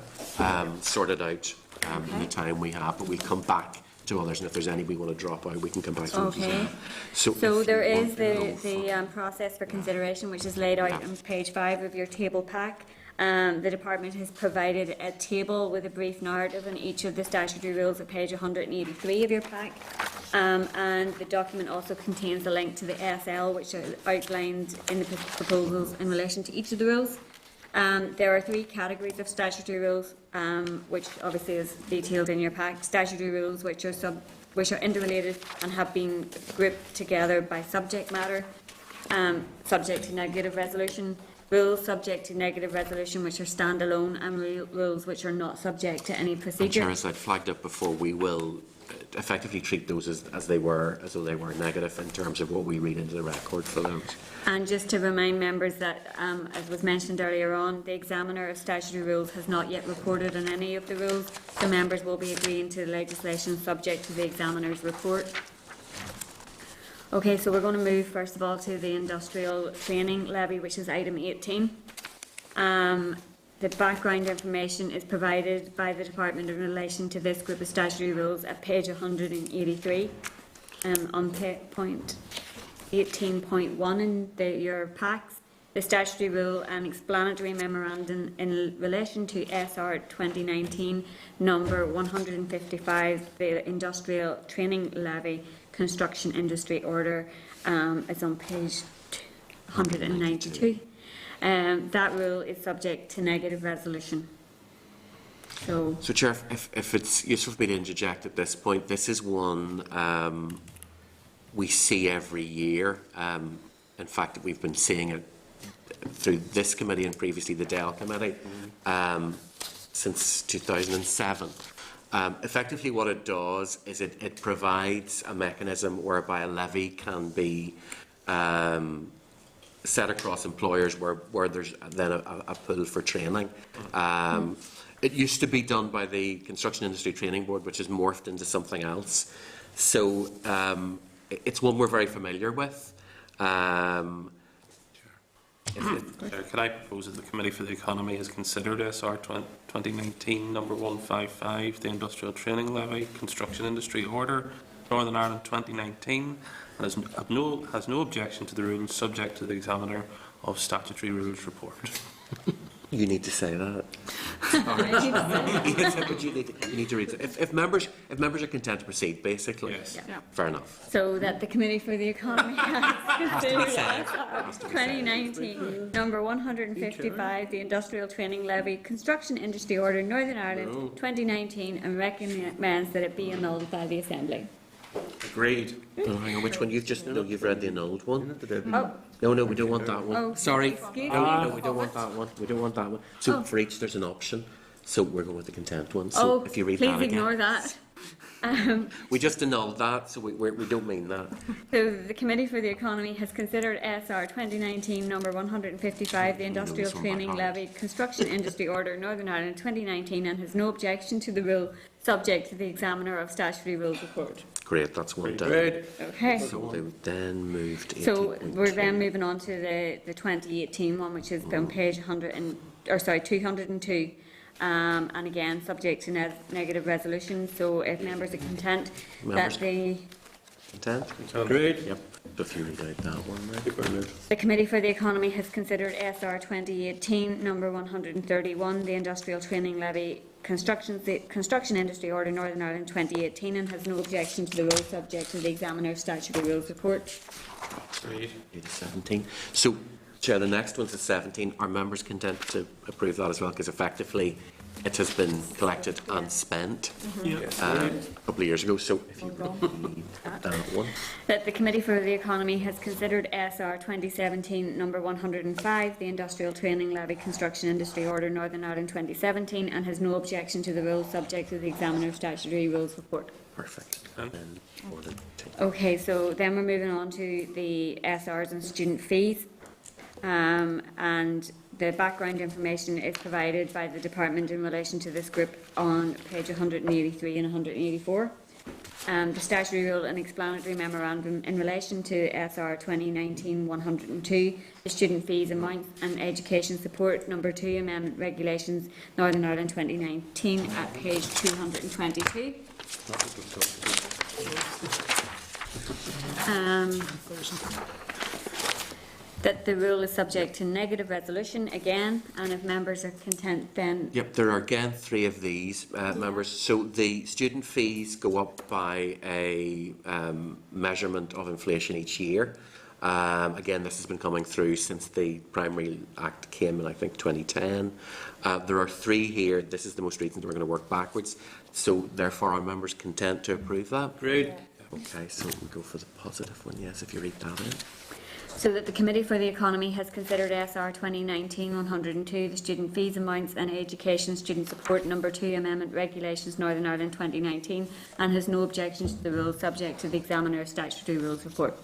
sorted out in the time we have. But we'll come back to others, and if there's any we want to drop out, we can come back to those as well. So there is the process for consideration, which is laid out on page 5 of your table pack. The Department has provided a table with a brief narrative on each of the statutory rules at page 183 of your pack. And the document also contains a link to the SL, which are outlined in the proposals in relation to each of the rules. There are 3 categories of statutory rules, which obviously is detailed in your pack. Statutory rules which are interrelated and have been grouped together by subject matter, subject to negative resolution. Rules subject to negative resolution which are standalone, and rules which are not subject to any procedure. Chair, as I flagged up before, we will effectively treat those as though they were negative in terms of what we read into the record for those. And just to remind members that, as was mentioned earlier on, the examiner of statutory rules has not yet reported on any of the rules, so members will be agreeing to the legislation subject to the examiner's report. Okay, so we're going to move first of all to the industrial training levy, which is item 18. The background information is provided by the Department in relation to this group of statutory rules at page 183. On point 18.1 in your packs, the statutory rule and explanatory memorandum in relation to SR 2019 number 155, the industrial training levy construction industry order, is on page 192. That rule is subject to negative resolution. So Chair, if it's useful for me to interject at this point, this is one we see every year. In fact, we've been seeing it through this committee and previously the Dell committee since 2007. Effectively what it does is it provides a mechanism whereby a levy can be set across employers where there's then a pool for training. It used to be done by the Construction Industry Training Board, which has morphed into something else. So it's one we're very familiar with. Could I propose that the Committee for the Economy has considered SR 2019 number 155, the Industrial Training Levy Construction Industry Order, Northern Ireland 2019, and has no objection to the rules subject to the Examiner of Statutory Rules report. You need to say that. But you need to read it. If members are content to proceed, basically. Yes. yeah. Fair enough. So that the Committee for the Economy has considered 2019 number 155, the Industrial Training Levy Construction Industry Order, Northern Ireland 2019, and recommends that it be annulled by the Assembly. Agreed. Oh, hang on, which one? You've read the annulled one. Oh. No, we don't want that one. Oh, sorry. excuse No, we don't want that one. We don't want that one. So for each, there's an option. So we're going with the contempt one. So if you read that again. Please ignore that. We just annulled that, so we don't mean that. So the Committee for the Economy has considered SR 2019 number 155, the Industrial Training Levy Construction Industry Order, Northern Ireland 2019, and has no objection to the rule subject to the Examiner of Statutory Rules report. Great, that's one done. Okay. So they then moved to So we're then moving on to the 2018 one, which is on page 202. And again, subject to negative resolution. So if members are content Members. that the Content? Great. Yep. If you read out that one, right? The Committee for the Economy has considered SR 2018 number 131, the Industrial Training Levy Construction Industry Order Northern Ireland 2018, and has no objection to the rules subject to the Examiner's Statutory Rules Report. 17. So, Chair, the next one's the 17. Are members content to approve that as well? Because effectively it has been collected and spent a couple of years ago. So if you could read that one. That the Committee for the Economy has considered SR 2017 number 105, the Industrial Training Levy Construction Industry Order Northern Ireland 2017, and has no objection to the rules subject to the Examiner's Statutory Rules Report. Perfect. And then more than two. Okay, so then we're moving on to the SRs and student fees. And the background information is provided by the Department in relation to this group on page 183 and 184. The statutory rule and explanatory memorandum in relation to SR 2019-102, the student fees amounts and education support number 2 amendment regulations Northern Ireland 2019 at page 222. That the rule is subject to negative resolution again, and if members are content, then Yep, there are again 3 of these members. So the student fees go up by a measurement of inflation each year. Again, this has been coming through since the Primary Act came in, I think, 2010. There are 3 here. This is the most recent. We're going to work backwards. So therefore, are members content to approve that? Great. Okay, so we go for the positive one. Yes, if you read that in. so that the Committee for the Economy has considered SR 2019-102, the student fees amounts and education student support number 2 amendment regulations Northern Ireland 2019, and has no objections to the rules subject to the Examiner's Statutory Rules Report.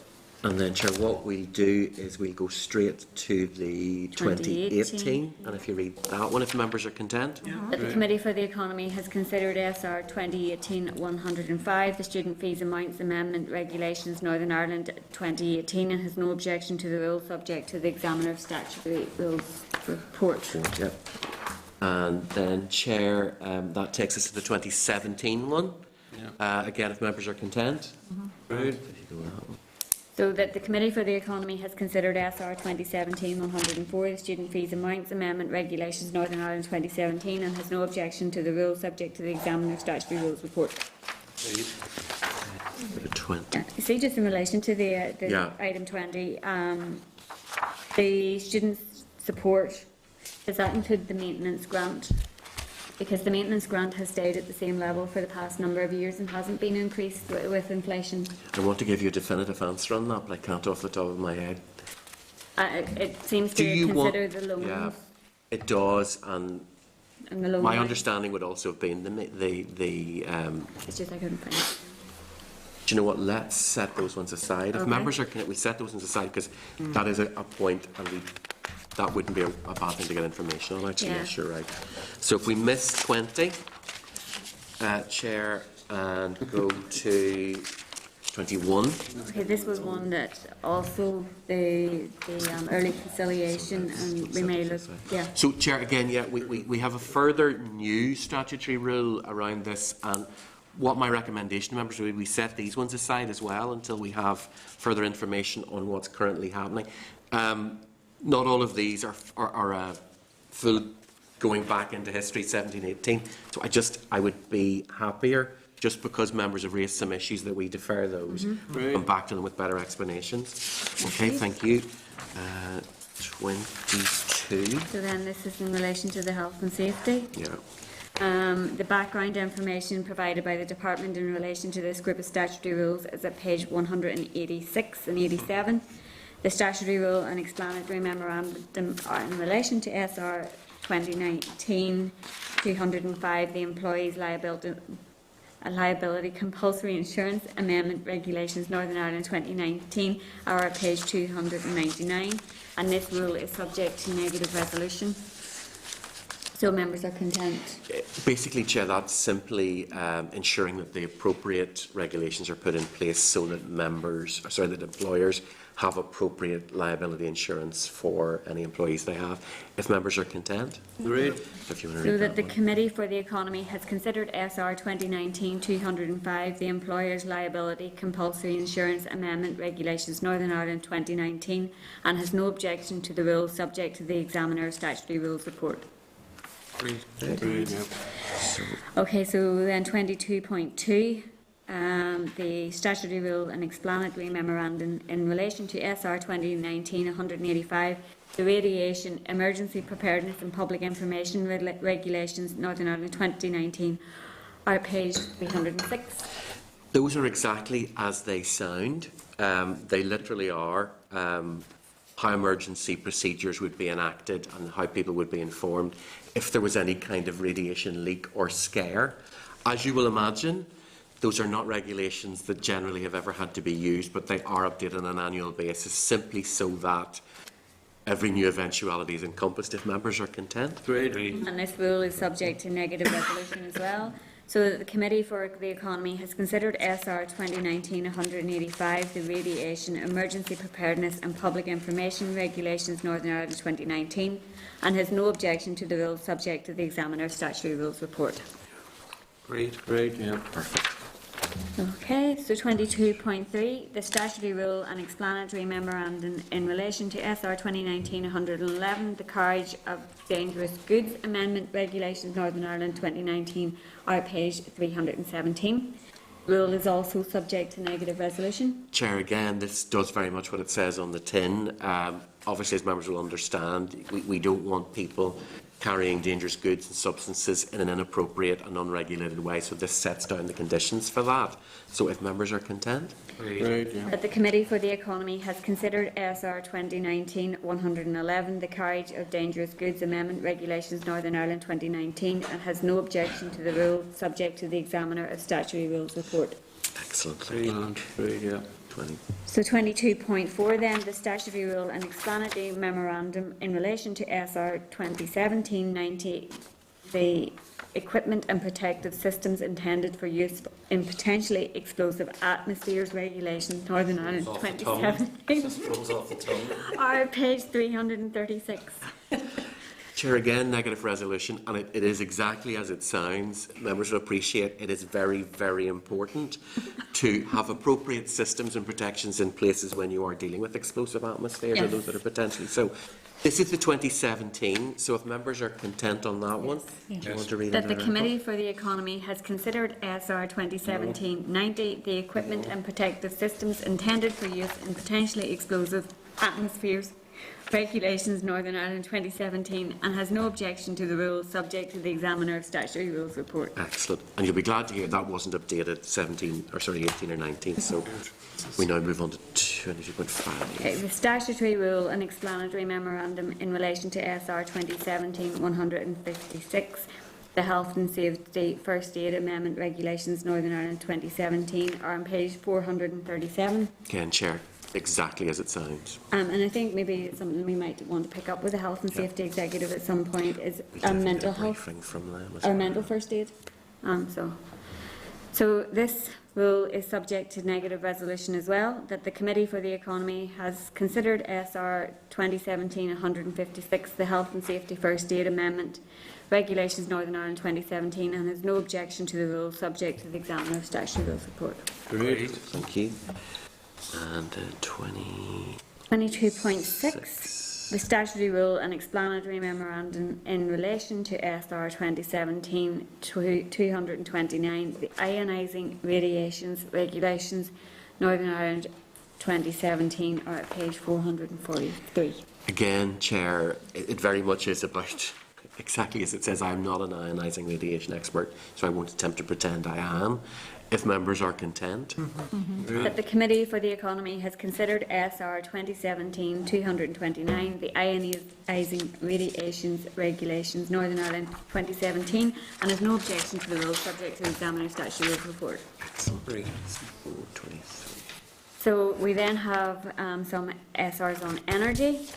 And then, Chair, what we do is we go straight to the 2018, and if you read that one, if members are content. That the Committee for the Economy has considered SR 2018-105, the student fees amounts amendment regulations Northern Ireland 2018, and has no objection to the rules subject to the Examiner's Statutory Rules Report. Yep. And then, Chair, that takes us to the 2017 one. Again, if members are content. Great. If you go that one. So that the Committee for the Economy has considered SR 2017-104, the student fees amounts amendment regulations Northern Ireland 2017, and has no objection to the rules subject to the Examiner's Statutory Rules Report. The 20. You see, just in relation to the item 20, the student support, does that include the maintenance grant? Because the maintenance grant has stayed at the same level for the past number of years and hasn't been increased with inflation. I want to give you a definitive answer on that, but I can't off the top of my head. It seems to consider the loans. Yeah, it does, and the loan my amount. understanding would also have been It's just I couldn't find it. do you know what? Let's set those ones aside. If Okay. members are, we set those ones aside because that is a point, and that wouldn't be a bad thing to get information on. Actually, Yeah. yes, you're right. So if we miss 20, Chair, and go to 21. Okay, this was one that also the early conciliation, and we may look, yeah. So, Chair, again, we have a further new statutory rule around this, and what my recommendation to members would be, we set these ones aside as well until we have further information on what's currently happening. Not all of these are full going back into history, 1718. So I would be happier, just because members have raised some issues, that we defer those, come back to them with better explanations. Okay, thank you. 22. So then this is in relation to the health and safety. Yeah. The background information provided by the Department in relation to this group of statutory rules is at page 186 and 87. The statutory rule and explanatory memorandum are in relation to SR 2019-205, the Employees' Liability Compulsory Insurance Amendment Regulations Northern Ireland 2019 are at page 299, and this rule is subject to negative resolution. So members are content. Basically, Chair, that's simply ensuring that the appropriate regulations are put in place so that that employers have appropriate liability insurance for any employees they have. If members are content. Great. If you want to So read that the one. Committee for the Economy has considered SR 2019-205, the Employers' Liability Compulsory Insurance Amendment Regulations Northern Ireland 2019, and has no objection to the rules subject to the Examiner's Statutory Rules Report. Okay, so then 22.2, the statutory rule and explanatory memorandum in relation to SR 2019-185, the Radiation Emergency Preparedness and Public Information Regulations Northern Ireland 2019 are at page 306. Those are exactly as they sound. They literally are how emergency procedures would be enacted and how people would be informed if there was any kind of radiation leak or scare. As you will imagine, those are not regulations that generally have ever had to be used, but they are updated on an annual basis simply so that every new eventuality is encompassed if members are content. Great. And this rule is subject to negative resolution as well. So that the Committee for the Economy has considered SR 2019-185, the Radiation Emergency Preparedness and Public Information Regulations Northern Ireland 2019, and has no objection to the rules subject to the Examiner's Statutory Rules Report. Great, yeah. Perfect. Okay, so 22.3, the statutory rule and explanatory memorandum in relation to SR 2019-111, the Carriage of Dangerous Goods Amendment Regulations Northern Ireland 2019, are page 317. Rule is also subject to negative resolution. Chair, again, this does very much what it says on the tin. Obviously, as members will understand, we don't want people carrying dangerous goods and substances in an inappropriate and unregulated way, so this sets down the conditions for that. So if members are content. Great, yeah. That the Committee for the Economy has considered SR 2019-111, the Carriage of Dangerous Goods Amendment Regulations Northern Ireland 2019, and has no objection to the rule subject to the Examiner of Statutory Rules Report. Excellent. Great, yeah. 20. So 22.4 then, the statutory rule and explanatory memorandum in relation to SR 2017-90, the equipment and protective systems intended for use in potentially explosive atmospheres regulations Northern Ireland 2017 are page 336. Chair, again, negative resolution, and it is exactly as it sounds. Members will appreciate it is very, very important to have appropriate systems and protections in places when you are dealing with explosive atmospheres or those that are potentially. So this is the 2017, so if members are content on that one, do you want to read That it the Committee for the Economy has considered SR 2017-90, the equipment and protective systems intended for use in potentially explosive atmospheres Regulations Northern Ireland 2017, and has no objection to the rules subject to the Examiner of Statutory Rules Report. Excellent. And you'll be glad to hear that wasn't updated 18 or 19. So we now move on to 22.5. Okay, the statutory rule and explanatory memorandum in relation to SR 2017-156, the Health and Safety First Aid Amendment Regulations Northern Ireland 2017, are on page 437. Again, Chair, exactly as it sounds. And I think maybe something we might want to pick up with the Health and Safety Executive at some point is mental health from them or mental first aid. So this rule is subject to negative resolution as well, that the Committee for the Economy has considered SR 2017-156, the Health and Safety First Aid Amendment Regulations Northern Ireland 2017, and has no objection to the rule subject to the Examiner of Statutory Rules Report. Great. Thank you. And 22.6, the statutory rule and explanatory memorandum in relation to SR 2017-229, the ionising radiations regulations Northern Ireland 2017, are at page 443. Again, Chair, it very much is about exactly as it says. I'm not an ionising radiation expert, so I won't attempt to pretend I am. If members are content. That the Committee for the Economy has considered SR 2017-229, the ionising radiations regulations Northern Ireland 2017, and has no objection to the rules subject to the Examiner's Statutory Rules Report. Excellent. So we then have some SRs on energy.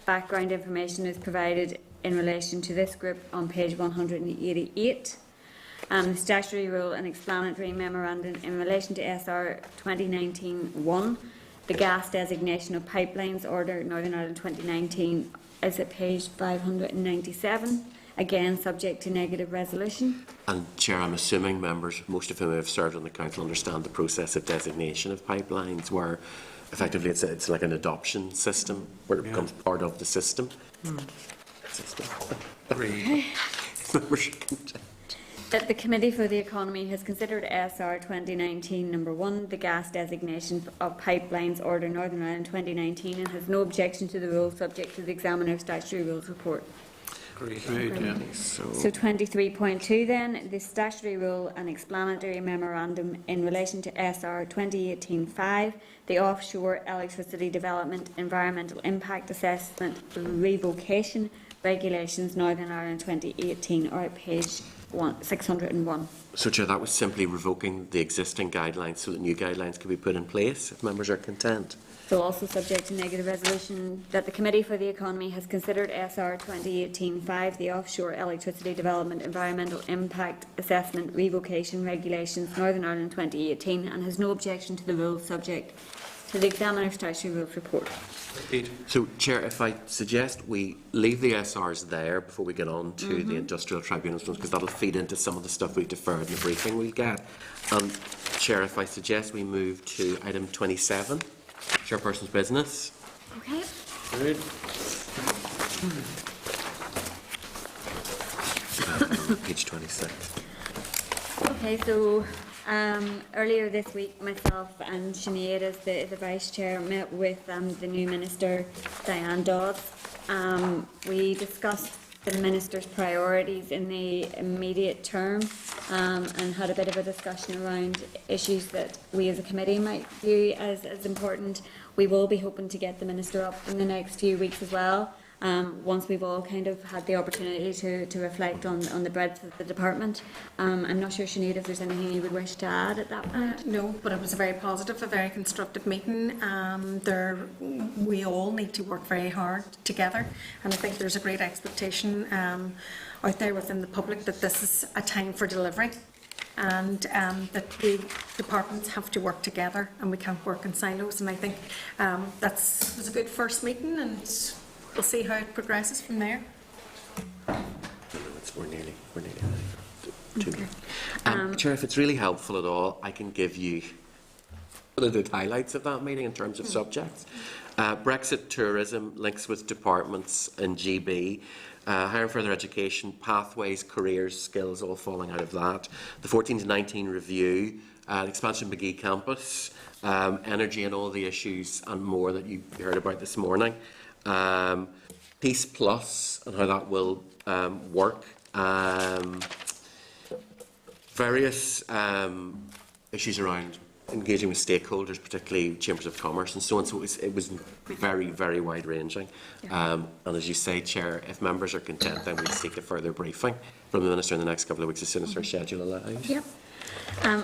Background information is provided in relation to this group on page 188. The statutory rule and explanatory memorandum in relation to SR 2019-1, the gas designation of pipelines order Northern Ireland 2019 is at page 597, again subject to negative resolution. And Chair, I'm assuming members, most of whom have served on the council, understand the process of designation of pipelines, where effectively it's like an adoption system, where it becomes part of the system. Okay. That the Committee for the Economy has considered SR 2019-1, the gas designation of pipelines order Northern Ireland 2019, and has no objection to the rule subject to the Examiner of Statutory Rules report. Great. So 23.2 then, the statutory rule and explanatory memorandum in relation to SR 2018-5, the offshore electricity development environmental impact assessment revocation regulations Northern Ireland 2018 are at page 601. So, Chair, that was simply revoking the existing guidelines so that new guidelines could be put in place, if members are content. So also subject to negative resolution, that the Committee for the Economy has considered SR 2018-5, the offshore electricity development environmental impact assessment revocation regulations Northern Ireland 2018, and has no objection to the rules subject to the Examiner of Statutory Rules report. So, Chair, if I suggest we leave the SRs there before we get on to the industrial tribunals, because that'll feed into some of the stuff we've deferred in the briefing we'll get. And, Chair, if I suggest we move to item 27, Chairperson's business. Okay. Page 26. Okay, so earlier this week, myself and Sinead, as the Vice Chair, met with the new Minister, Diane Dodds. We discussed the Minister's priorities in the immediate term and had a bit of a discussion around issues that we as a committee might view as important. We will be hoping to get the Minister up in the next few weeks as well. Once we've all kind of had the opportunity to reflect on the breadth of the department. I'm not sure, Sinead, if there's anything you would wish to add at that point. No, but it was a very positive, a very constructive meeting. We all need to work very hard together, and I think there's a great expectation out there within the public that this is a time for delivery, and that the departments have to work together and we can't work in silos. And I think that was a good first meeting, and we'll see how it progresses from there. We're nearly two. Chair, if it's really helpful at all, I can give you the highlights of that meeting in terms of subjects. Brexit, tourism, links with departments in GB, higher and further education, pathways, careers, skills, all falling out of that. The 14 to 19 review, expansion of McGee campus, energy and all the issues and more that you heard about this morning. Peace Plus and how that will work. Various issues around engaging with stakeholders, particularly chambers of commerce and so on. So it was very, very wide-ranging. And as you say, Chair, if members are content, then we'll seek a further briefing from the Minister in the next couple of weeks as soon as her schedule allows. Yep.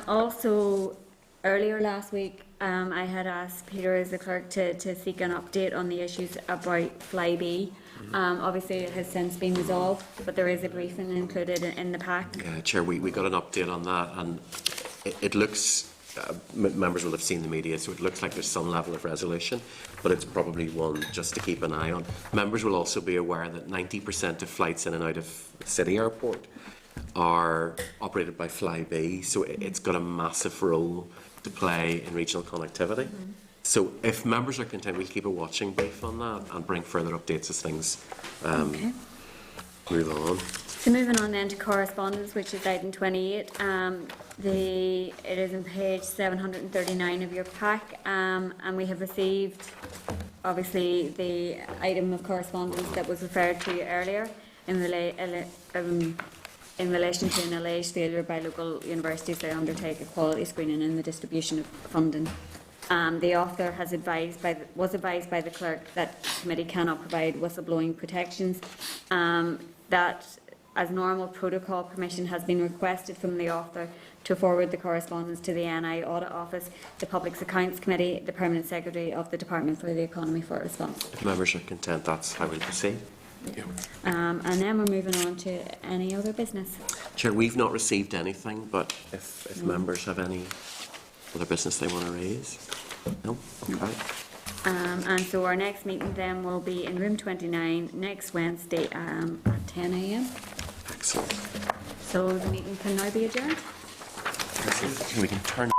Also, earlier last week, I had asked Peter as the clerk to seek an update on the issues about Flybe. Obviously it has since been resolved, but there is a briefing included in the pack. Chair, we got an update on that, and it looks, members will have seen the media, so it looks like there's some level of resolution, but it's probably one just to keep an eye on. Members will also be aware that 90% of flights in and out of City Airport are operated by Flybe, so it's got a massive role to play in regional connectivity. So if members are content, we'll keep a watching brief on that and bring further updates as things move on. So moving on then to correspondence, which is item 28. It is on page 739 of your pack, and we have received, obviously, the item of correspondence that was referred to earlier in relation to an alleged failure by local universities to undertake a quality screening in the distribution of funding. The author was advised by the clerk that the committee cannot provide whistleblowing protections. That, as normal protocol, permission has been requested from the author to forward the correspondence to the NI Audit Office, the Public Accounts Committee, the Permanent Secretary of the Department for the Economy for a response. If members are content, that's how we'll proceed. And then we're moving on to any other business. Chair, we've not received anything, but if members have any other business they want to raise? No? Okay. And so our next meeting then will be in room 29 next Wednesday at 10 a.m. Excellent. So the meeting can now be adjourned. We can turn